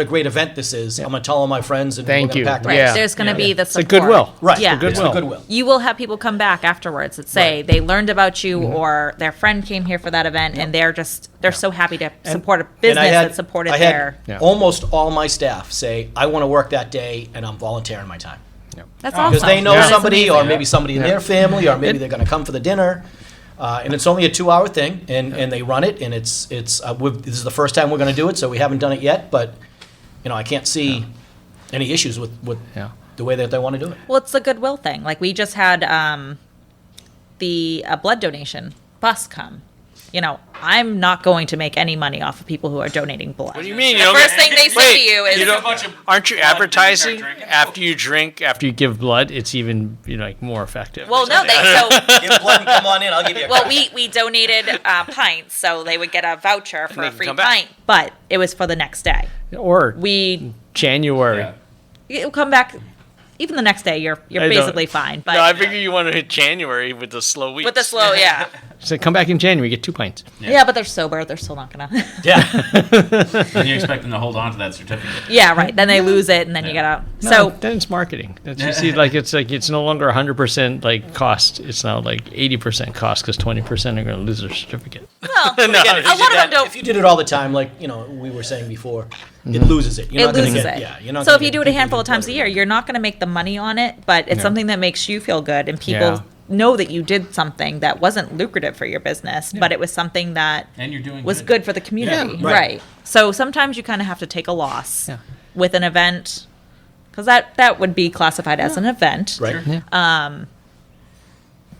a great event this is, I'm gonna tell all my friends and we're Thank gonna you. pack the Right. Yeah. There's going to be the It's a support. goodwill. Right, Yeah. it's the Goodwill. goodwill. You will have people come back afterwards that say they learned about you or their friend came here for that event and they're so happy to support a And business I had- that supported I had their. Yeah. almost all my staff say, I wanna work that day and I'm volunteering my time. That's awesome. Because they know That is somebody, or amazing. maybe somebody in their family, or maybe they're gonna come for the dinner. And it's only a 2-hour thing, and they run it, and it's this is the first time we're gonna do it, so we haven't done it yet, but, I can't see any issues with Yeah. the way that they wanna do it. Well, it's a goodwill thing. Like we just had the blood donation bus come. I'm not going to make any money off of people who are donating blood. What do you mean? The first thing they say to you is, Aren't you advertising drinking? after you drink? After you give blood, it's even more effective. well, no, Give blood and come on in, I'll give you a Well, we donated pints, so they would get a voucher for they a can free come back. pint, but it was for the next day. Or We January. Yeah. it'll come back. Even the next day, you're I don't- basically fine. But No, I figure you want to hit January with the slow weeks. with the slow, yeah. So come back in January, get 2 pints. Yeah, but they're sober. They're still not gonna. Yeah, And you expect them to hold on to that certificate. Yeah, right. Then they lose it, and then you gotta. No, So then it's marketing. That's, you see, it's no longer 100% like cost. It's now like 80% cost because 20% are going to lose their certificate. well, Again, if a you lot did of them that- don't. If you did it all the time, like, we were saying before, it loses it. You're It not gonna loses get- it. Yeah, you're not So gonna if you get do it a people handful to of times a blood. year, you're not going to make the money on it, but it's Yeah. something that makes you feel good, and people Yeah. know that you did something that wasn't lucrative for your business, but it was something that And you're doing was good for the community, Yeah, right. right. So sometimes you kind of have to take a loss Yeah. with an event, because that would be classified as an event, Right?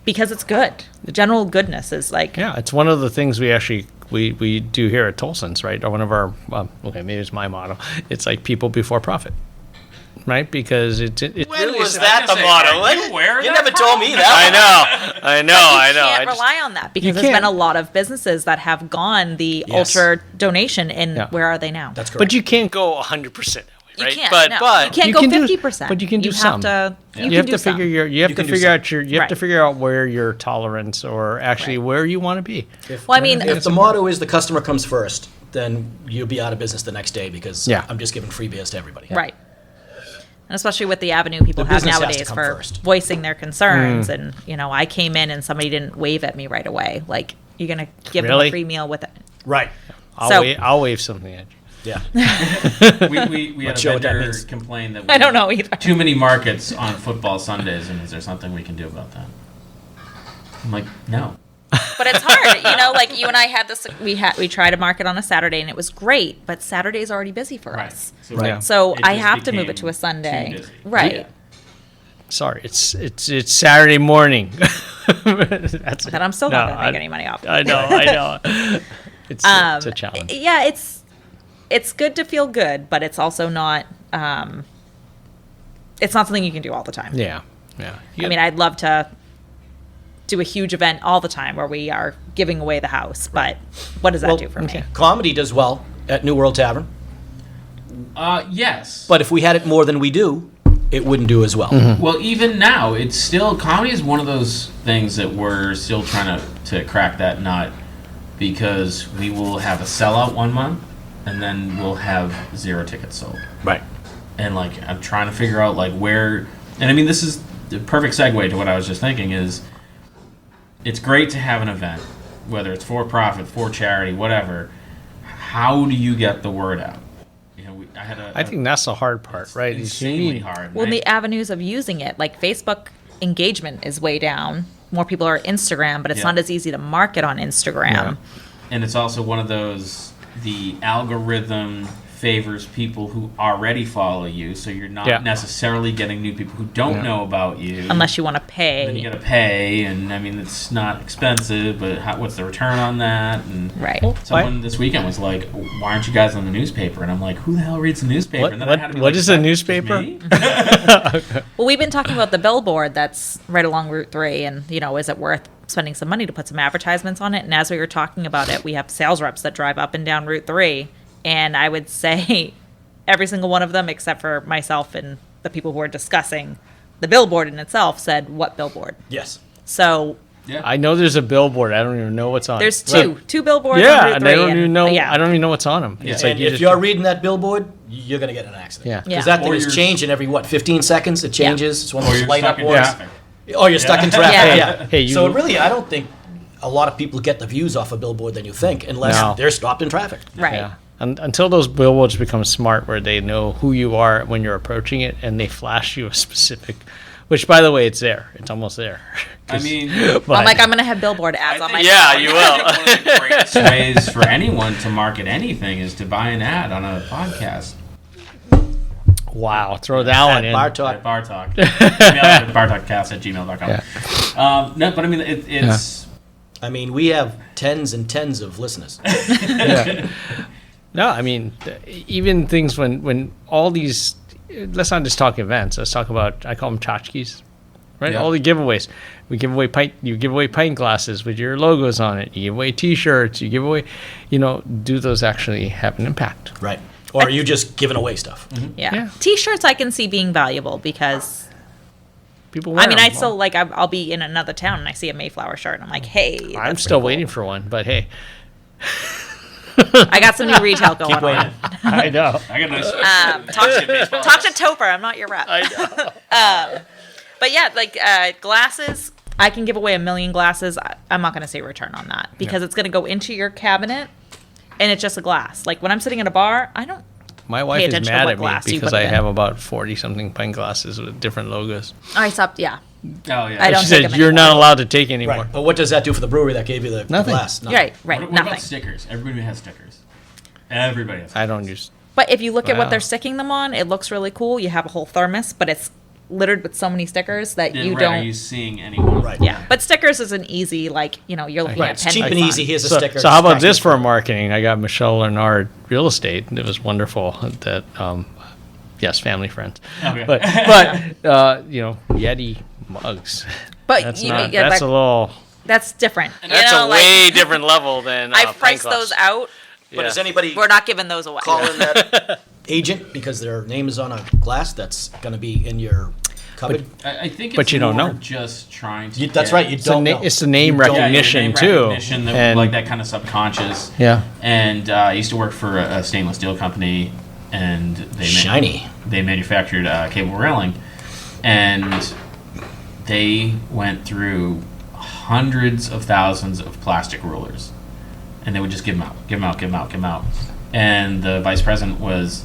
because it's good. The general goodness is like, Yeah, it's one of the things we actually we do here at Tolson's, right? Or one of our maybe it's my motto. It's like people before profit, right? Because it When was that the motto? Are you aware of You that, never told me I that. know. you can't I just, rely on that because You there's been can't. a lot of businesses that have gone the Yes. ultra donation, and Yeah. where are they now? That's correct. but you can't go 100%. You Right? can't. But no. but you can't you go can do- 50%. but you can do have some. To, you can have do to some. figure you have You to can do figure some. out you have to Right. figure out where your tolerance or actually where you want to be. Well, I mean, If the motto is the customer comes first, then you'll be out of business the next day because Yeah. I'm just giving free beers to everybody. right. And especially with the avenue people The have business has to nowadays come for first. voicing their concerns, and I came in and somebody didn't wave at me right away. Like, you're gonna give them Really? a free meal with it. Right. I'll wave something at you. Yeah. We had a sure what that vendor means. complain that I don't know either. too many markets on football Sundays, and is there something we can do about that? I'm like, no. But it's hard, like you and I had this. We tried to market on a Saturday, and it was great. But Saturday's already busy for us. Right. So It I just have to move became it to a too Sunday. busy. Right. Yeah. Sorry, it's Saturday morning. That's That I'm still not No, going to make any money off. I know. It's a challenge. Yeah, it's good to feel good, but it's also not. It's not something you can do all the time. Yeah. I mean, I'd love to do a huge event all the time where we are giving away the house, but what does that do for me? Comedy does well at New World Tavern. Yes. But if we had it more than we do, it wouldn't do as well. Well, even now, it's still, comedy is one of those things that we're still trying to crack that nut, because we will have a sellout one month and then we'll have 0 tickets sold. Right. And like, I'm trying to figure out like where, and I mean, this is the perfect segue to what I was just thinking is, it's great to have an event, whether it's for profit, for charity, whatever. How do you get the word out? You know, I think that's the hard part, right? Is you insanely need- hard. Well, and the avenues of using it, like Facebook engagement is way down. More people are Instagram, but it's Yeah. not as easy to market on Instagram. And it's also one of those, the algorithm favors people who already follow you, so you're not Yeah. necessarily getting new people who don't know about you. Unless you want to pay. Then you got to pay, and I mean, it's not expensive, but what's the return on that? And Right. someone this weekend was like, "Why aren't you guys on the newspaper?" And I'm like, "Who the hell reads the newspaper?" What- And then what- I had to be what like, is a that just newspaper? me?" Well, we've been talking about the billboard that's right along Route 3, and, is it worth spending some money to put some advertisements on it? And as we were talking about it, we have sales reps that drive up and down Route 3, and I would say every single one of them, except for myself and the people who are discussing the billboard in itself, said, "What billboard?" Yes. So I know there's a billboard. I don't even know what's on there's it. two billboards on Yeah, Route and 3. I don't even know. Yeah. I don't even know what's on them. It's like And you if just- you're reading that billboard, you're going to get in an accident. Yeah. Because Yeah. that thing Or is you're- changing every, 15 seconds? It changes. It's one of Or those you're light stuck up in ones. traffic. Oh, you're stuck in traffic. Yeah. Yeah. Hey, you- so really, I don't think a lot of people get the views off a billboard than you think, unless No. they're stopped in traffic. Right. Yeah. Until those billboards become smart, where they know who you are when you're approaching it, and they flash you a specific. Which, by the way, it's there. It's almost there. I mean, But- I'm like, I'm going to have billboard ads on my Yeah, phone. you I will. think one of the greatest ways for anyone to market anything is to buy an ad on a podcast. wow, throw that one At in. Bar At Talk. Bar Talk. Email bartalkcast@gmail.com. Yeah. No, but I mean, it's I mean, we have tens and tens of listeners. Yeah. No, I mean, even things when all these, let's not just talk events. Let's talk about, I call them tchotchkes, right? Yeah. All the giveaways. You give away pint glasses with your logos on it. You give away T-shirts. You give away, do those actually have an impact? Right. Or are you just giving away stuff? Yeah. Yeah. T-shirts I can see being valuable because People wear I mean, them. I still I'll be in another town and I see a Mayflower shirt and I'm like, hey, I'm that's still pretty waiting for one, but hey, cool. I got some new retail going on. Waiting. I know. I got nice. Talk to Topher. I'm not your rep. I know. But yeah, glasses. I can give away 1 million glasses. I'm not going to say return on that because it's going to go into your cabinet and it's just a glass. Like when I'm sitting at a bar, I don't. My wife is attention to mad what at me glass you because put I it in. have about 40-something pint glasses with different logos. I stopped. Yeah. Oh yeah. I don't She take said, them you're not anymore. allowed to take anymore. Right. But what does that do for the brewery that gave you the Nothing. glass? Right. What Nothing. about stickers? Everybody has stickers. Everybody has. I don't use. But if you look at Wow. what they're sticking them on, it looks really cool. You have a whole thermos, but it's littered with so many stickers that Yeah, you right, don't. Are you seeing anyone? Right. Yeah, but stickers is an easy, you're looking Right. at It's pen cheap for and fun. easy. Here's a So, sticker. so how about Stack this it. for marketing? I got Michelle Leonard Real Estate. It was wonderful. That yes, family friends. Okay. But Yeti mugs. But That's you, not. yeah, That's a little. that's different. That's a way different level than I've pint priced glass. those out. But does anybody We're not giving those away. call in that agent because their name is on a glass that's going to be in your cupboard? I think it's But you don't more know. just trying to. That's get- right. You It's, a don't na- know. it's the name You don't- Yeah, recognition name too. recognition, that, and like that kind of subconscious. yeah, And I used to work for a stainless steel company, and Shiny. They manufactured cable railing, and they went through hundreds of thousands of plastic rulers, and they would just give them out. And the vice president was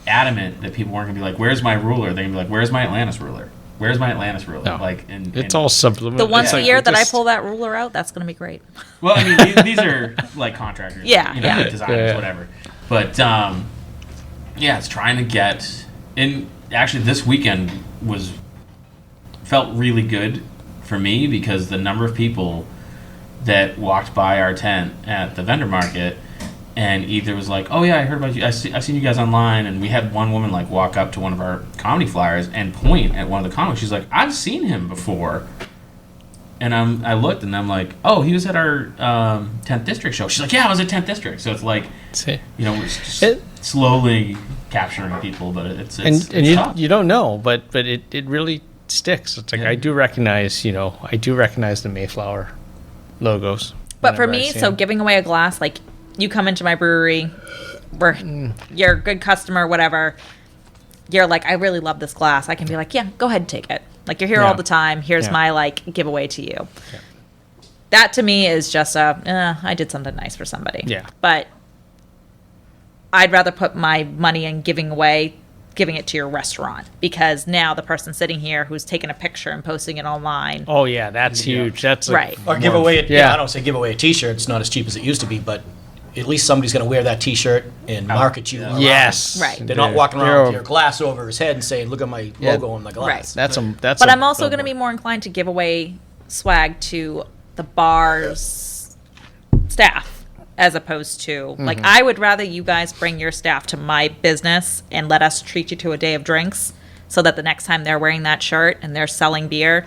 adamant that people weren't gonna be like, "Where's my ruler?" They're gonna be like, "Where's my Atlantis ruler? Where's my Atlantis ruler?" No. Like, and it's and- all subliminal. The once It's a like year it that I just- pull that ruler out, that's going to be great. Well, I mean, these are like contractors, Yeah, yeah. designers, Yeah. whatever. But yeah, it's trying to get. And actually, this weekend felt really good for me because the number of people that walked by our tent at the vendor market and either was like, "Oh yeah, I heard about you. I've seen you guys online." And we had one woman like walk up to one of our comedy flyers and point at one of the comics. She's like, "I've seen him before." And I looked and I'm like, "Oh, he was at our 10th District show." She's like, "Yeah, I was at 10th District." So it's like, See. it's just It- slowly capturing people, but it's and tough. you don't know, but it really sticks. It's like Yeah. I do recognize the Mayflower logos. But for whenever I me, see so 'em. giving away a glass, like you come into my brewery, you're a good customer, whatever. You're like, I really love this glass. I can be like, yeah, go ahead and take it. Like you're here Yeah. all the time. Here's Yeah. my like giveaway to you. That to me is just I did something nice for somebody. Yeah. But I'd rather put my money in giving it to your restaurant, because now the person sitting here who's taking a picture and posting it online. Oh yeah, that's huge. That's Right. Or give away, Yeah. I don't say give away a T-shirt. It's not as cheap as it used to be, but at least somebody's going to wear that T-shirt and market you. around. Yes. Right. They're not walking around with your glass over his head and saying, "Look at my Yeah. logo on the glass." That's But I'm also going to be more inclined to give away swag to the bar's staff, as opposed to like I would rather you guys bring your staff to my business and let us treat you to a day of drinks, so that the next time they're wearing that shirt and they're selling beer,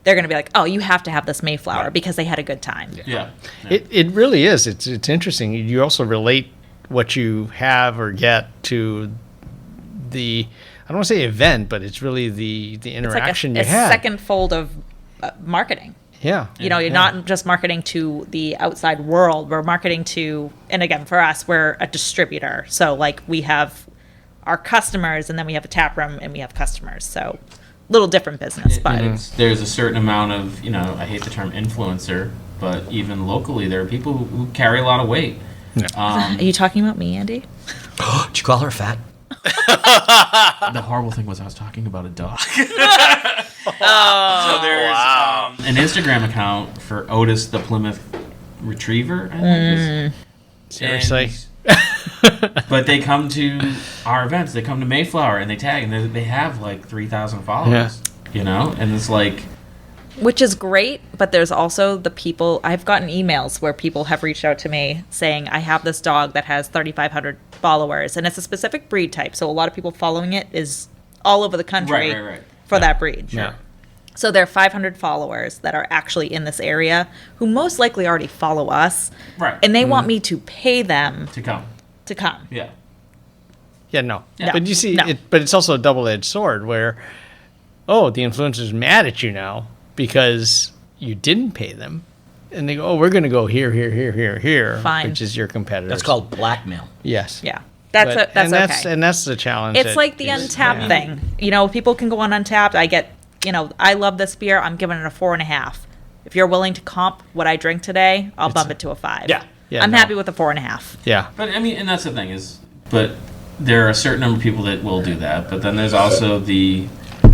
they're going to be like, oh, you have to have this Mayflower because they had a good time. Yeah. It really is. It's interesting. You also relate what you have or get to the, I don't want to say event, but it's really the It's like interaction a you have. second fold of marketing. Yeah. You know, you're not just marketing to the outside world. We're marketing to, and again, for us, we're a distributor. So like we have our customers, and then we have a tap room, and we have customers. So little different business, but There's a certain amount of, I hate the term influencer, but even locally there are people who carry a lot of weight. are you talking about me, Andy? Did you call her fat? The horrible thing was I was talking about a dog. So there's an Instagram account for Otis the Plymouth Retriever, I think. Seriously. But they come to our events. They come to Mayflower and they tag, and they have like 3,000 followers. And it's like, Which is great, but there's also the people, I've gotten emails where people have reached out to me saying, I have this dog that has 3,500 followers, and it's a specific breed type. So a lot of people following it is all over the country Right. for that breed. Yeah. So there are 500 followers that are actually in this area who most likely already follow us. Right. And they want me to pay them to come. to come. Yeah. Yeah, no. No. But you see, No. but it's also a double-edged sword where, the influencer's mad at you now because you didn't pay them. And they go, we're going to go here, Fine. which is your competitor. That's called blackmail. Yes. Yeah. That's and okay. that's the challenge. It's that like the is- Untapped yeah. thing. People can go on Untapped. I get, I love this beer. I'm giving it a 4.5. If you're willing to comp what I drink today, I'll bump it to a 5. Yeah. Yeah, I'm no. happy with a 4.5. Yeah. But I mean, and that's the thing is, but there are a certain number of people that will do that. But then there's also the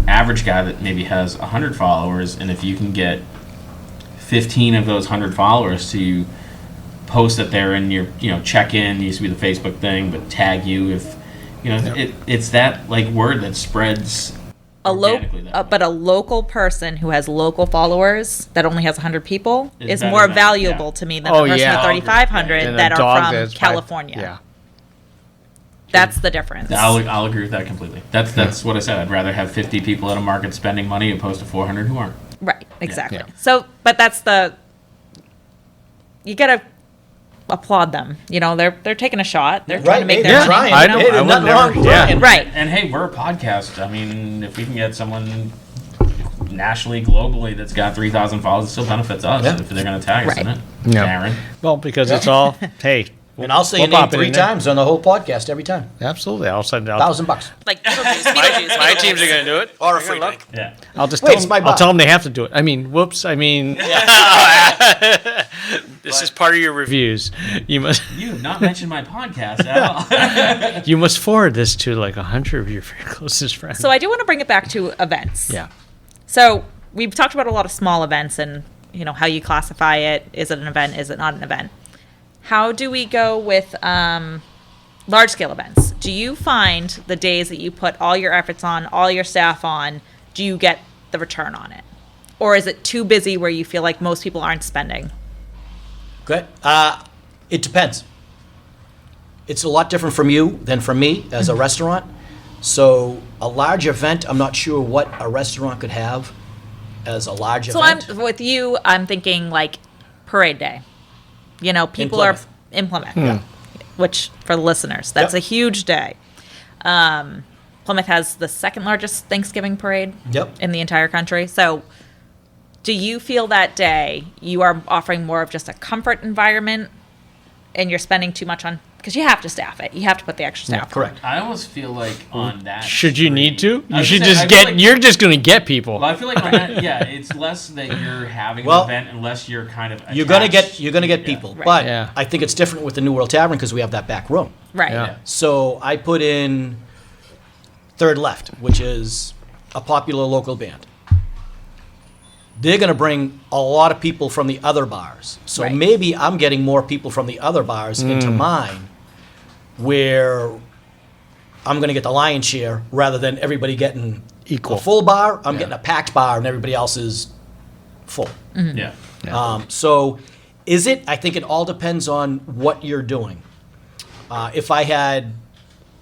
average guy that maybe has 100 followers, and if you can get 15 of those 100 followers to post that they're in your, check-in, used to be the Facebook thing, but tag you if, it's that like word that spreads organically that way. But a local person who has local followers that only has 100 people Is is better more than- valuable yeah. to me than Oh, the person yeah. with 3,500 And a that are dog from that's California. Yeah. That's the difference. I'll agree with that completely. That's what I said. I'd rather have 50 people at a market spending money opposed to 400 who aren't. Right, exactly. Yeah. So, but that's you gotta applaud them. They're taking a shot. They're trying to make their they're money. trying. I you don't- know? Hey, I there's would nothing never- wrong with yeah. trying. Right. And hey, we're a podcast. I mean, if we can get someone nationally, globally that's got 3,000 followers, it still benefits us Yeah. if they're going to tag us in Right. it. Yeah. Darren. Well, because it's all, hey. And I'll say we'll your name pop it 3 in there. times on the whole podcast every time. Absolutely. I'll send it out. $1,000. Like Beetlejuice. My teams are going to do it. Or a free drink. Yeah. I'll just Wait, tell it's them, my I'll butt. tell them they have to do it. This is part of your reviews. You must You have not mentioned my podcast at all. you must forward this to like 100 of your very closest friends. So I do want to bring it back to events. yeah. So we've talked about a lot of small events and how you classify it. Is it an event? Is it not an event? How do we go with large scale events? Do you find the days that you put all your efforts on, all your staff on, do you get the return on it? Or is it too busy where you feel like most people aren't spending? Good. It depends. It's a lot different from you than from me as a restaurant. So a large event, I'm not sure what a restaurant could have as a large So event. I'm with you, I'm thinking like parade day. People are Plymouth. in Plymouth, which for the listeners, that's Yep. a huge day. Plymouth has the second largest Thanksgiving parade Yep. in the entire country. So do you feel that day you are offering more of just a comfort environment and you're spending too much on, because you have to staff it. You have to put the extra staff on. Correct. I almost feel like on that. Should you need to? I You was should gonna say, just I feel get. like- You're just going to get people. Well, I feel like on that, yeah, it's less that you're having Well, an event unless you're kind of. You're gonna attached. get Yeah. people, Right. but Yeah. I think it's different with the New World Tavern because we have that back room. Right. Yeah. So I put in third left, which is a popular local band. They're going to bring a lot of people from the other bars. So Right. maybe I'm getting more people from the other bars into mine, where I'm going to get the lion's share rather than everybody getting Equal. a full bar. I'm getting a packed bar and everybody else is full. Yeah. So is it? I think it all depends on what you're doing. If I had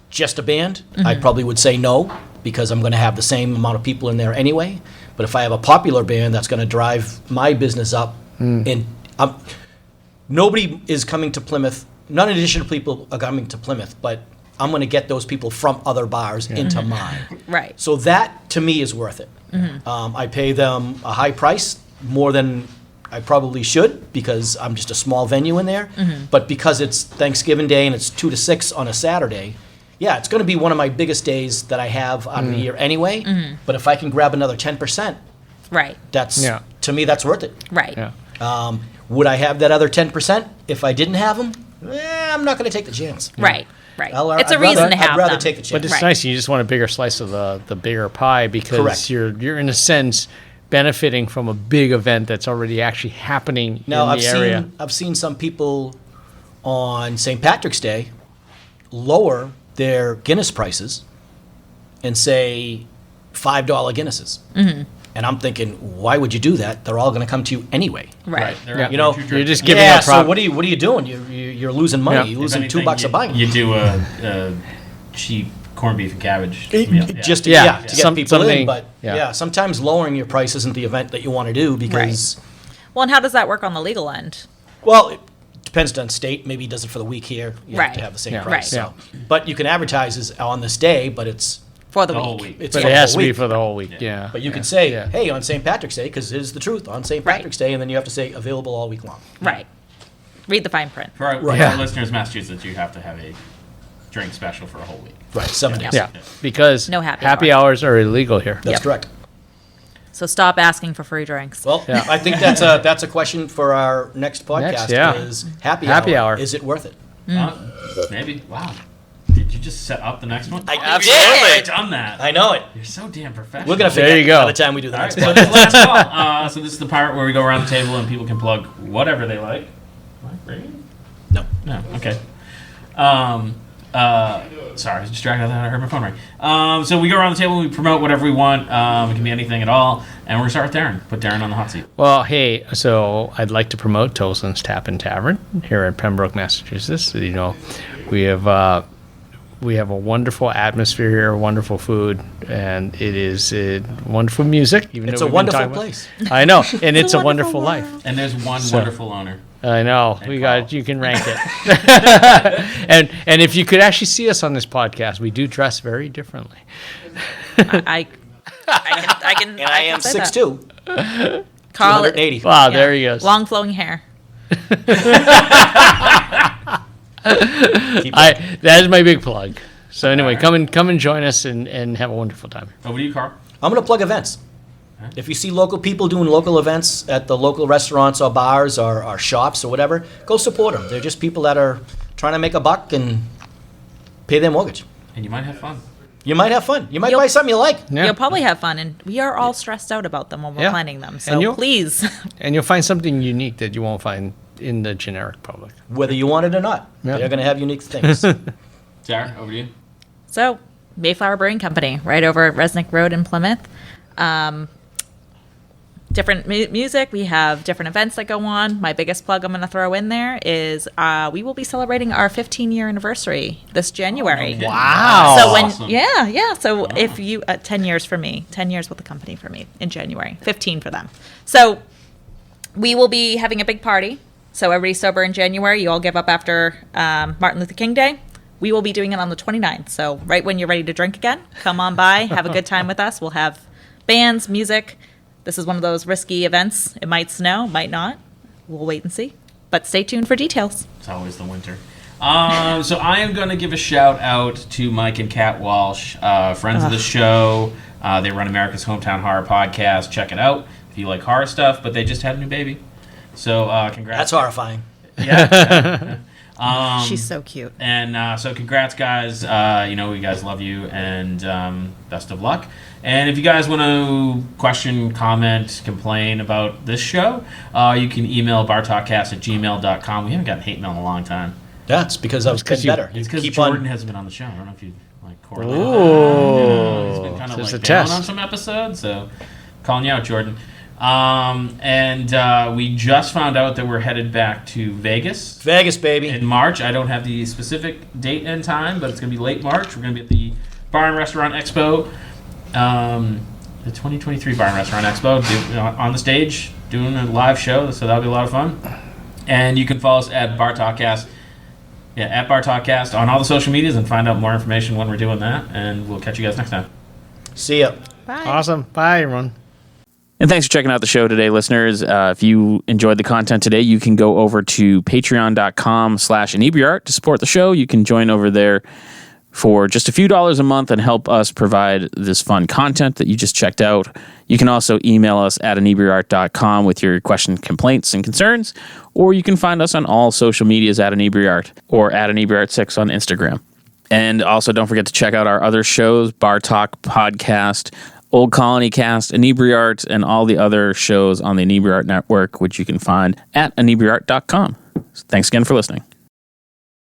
just a band, I probably would say no, because I'm going to have the same amount of people in there anyway. But if I have a popular band, that's going to drive my business up. And nobody is coming to Plymouth. None additional people are coming to Plymouth, but I'm going to get those people from other bars into mine. Right. So that, to me, is worth it. I pay them a high price, more than I probably should, because I'm just a small venue in there. But because it's Thanksgiving Day and it's 2 to 6 on a Saturday, yeah, it's going to be one of my biggest days that I have out of the year anyway. But if I can grab another 10%, Right. that's, Yeah. to me, that's worth it. Right. Yeah. Would I have that other 10% if I didn't have them? I'm not going to take the chance. Right. Right. I'll- It's a I'd reason rather- to have I'd rather them. take the chance. But it's Right. nice. You just want a bigger slice of the bigger pie, because Correct. you're in a sense benefiting from a big event that's already actually happening Now, in the area. I've seen some people on St. Patrick's Day lower their Guinness prices and say $5 Guinnesses. And I'm thinking, why would you do that? They're all going to come to you anyway. Right. They're Yeah. out You there know, true you're drinking. just giving yeah, a so prop. what are you doing? You're losing money. Yeah. You're If losing anything, $2 a bite. You do a cheap corned beef and cabbage meal. Yeah. Just to, Yeah. yeah, to get Some- people in. something- But yeah. yeah, sometimes lowering your price isn't the event that you want to do because, Well, and how does that work on the legal end? well, it depends on state. Maybe he does it for the week here. You have Right. to have the same Yeah. price. Right. So. But you can advertise as on this day, but it's For the The week. whole week. it's But for it the has whole to be week. for the whole week. Yeah. But you could say, Yeah. hey, on St. Patrick's Day, because here's the truth, on St. Right. Patrick's Day, and then you have to say available all week long. Right. Read the fine print. For our Yeah. listeners in Massachusetts, you have to have a drink special for a whole week. Right, 7 days. Yeah, because No happy hours are illegal here. That's Yep. correct. So stop asking for free drinks. Well, Yeah. I think that's a question for our next podcast. yeah. Is happy hour. Is it worth it? Maybe. Wow. Did you just set up the next one? I Absolutely. You've done that. I know it. You're so damn professional. We're gonna There figure you it go. by the time we do the All next right, so one. this is last call. So this is the part where we go around the table and people can plug whatever they like. Am I bringing? No. No. Okay. Sorry, I was distracted. I heard my phone ring. So we go around the table and we promote whatever we want. It can be anything at all. And we're gonna start with Darren. Put Darren on the hot seat. Well, hey, so I'd like to promote Tolson's Tap and Tavern here in Pembroke, Massachusetts. You know, we have a wonderful atmosphere here, wonderful food, and it is wonderful music. Even It's though a we've been wonderful talking about- place. I know, and it's a wonderful wonderful life. world. And there's one wonderful owner. I know. And We Karl. got. You can rank it. and if you could actually see us on this podcast, we do dress very differently. I can. And I am say that. 6'2", Carl, 280. Wow, yeah, there he goes. Long flowing hair. That is my big plug. So anyway, come and join us and have a wonderful time. Over to you, Carl. I'm going to plug events. If you see local people doing local events at the local restaurants or bars or shops or whatever, go support them. They're just people that are trying to make a buck and pay their mortgage. And you might have fun. You might have fun. You might You'll- buy something you like. Yeah. You'll probably have fun, and we are all stressed out about them when we're Yeah. planning them. And So you'll- please, And you'll find something unique that you won't find in the generic public. Whether you want it or not. Yeah. They're going to have unique things. Darren, over to you. so Mayflower Brewing Company, right over at Resnick Road in Plymouth. Different music. We have different events that go on. My biggest plug I'm going to throw in there is we will be celebrating our 15-year anniversary this January. kidding. Wow. So when Awesome. yeah. So if you 10 years for me, 10 years with the company for me in January, 15 for them. So we will be having a big party. So everybody's sober in January. You all give up after Martin Luther King Day. we will be doing it on the 29th. So right when you're ready to drink again, come on by, have a good time with us. We'll have bands, music. This is one of those risky events. It might snow, might not. We'll wait and see. But stay tuned for details. It's always the winter. So I am going to give a shout out to Mike and Kat Walsh, friends of the show. They run America's Hometown Horror Podcast. Check it out if you like horror stuff. But they just had a new baby. So congrats. That's horrifying. Yeah. She's so cute. And so congrats, guys. We guys love you, and best of luck. And if you guys want to question, comment, complain about this show, you can email bartalkcast@gmail.com. We haven't gotten hate mail in a long time. Yeah, it's because I was getting better. It's because Keep Jordan on. hasn't been on the show. I don't know if you correlate. Ooh. He's been kind of Just a down test. on some episodes, so calling you out, Jordan. We just found out that we're headed back to Vegas. Vegas, baby. In March. I don't have the specific date and time, but it's going to be late March. We're going to be at the Bar and Restaurant Expo, the 2023 Bar and Restaurant Expo, on the stage, doing a live show, so that'll be a lot of fun. And you can follow us at Bar Talkcast, at Bar Talkcast on all the social medias and find out more information when we're doing that. And we'll catch you guys next time. See ya. Bye. Awesome. Bye, everyone. And thanks for checking out the show today, listeners. If you enjoyed the content today, you can go over to patreon.com/inebriart to support the show. You can join over there for just a few dollars a month and help us provide this fun content that you just checked out. You can also email us at inebriart.com with your questions, complaints, and concerns, or you can find us on all social medias at inebriart or at inebriart6 on Instagram. And also don't forget to check out our other shows, Bar Talk Podcast, Old Colony Cast, Inebriart, and all the other shows on the Inebriart Network, which you can find at inebriart.com. Thanks again for listening.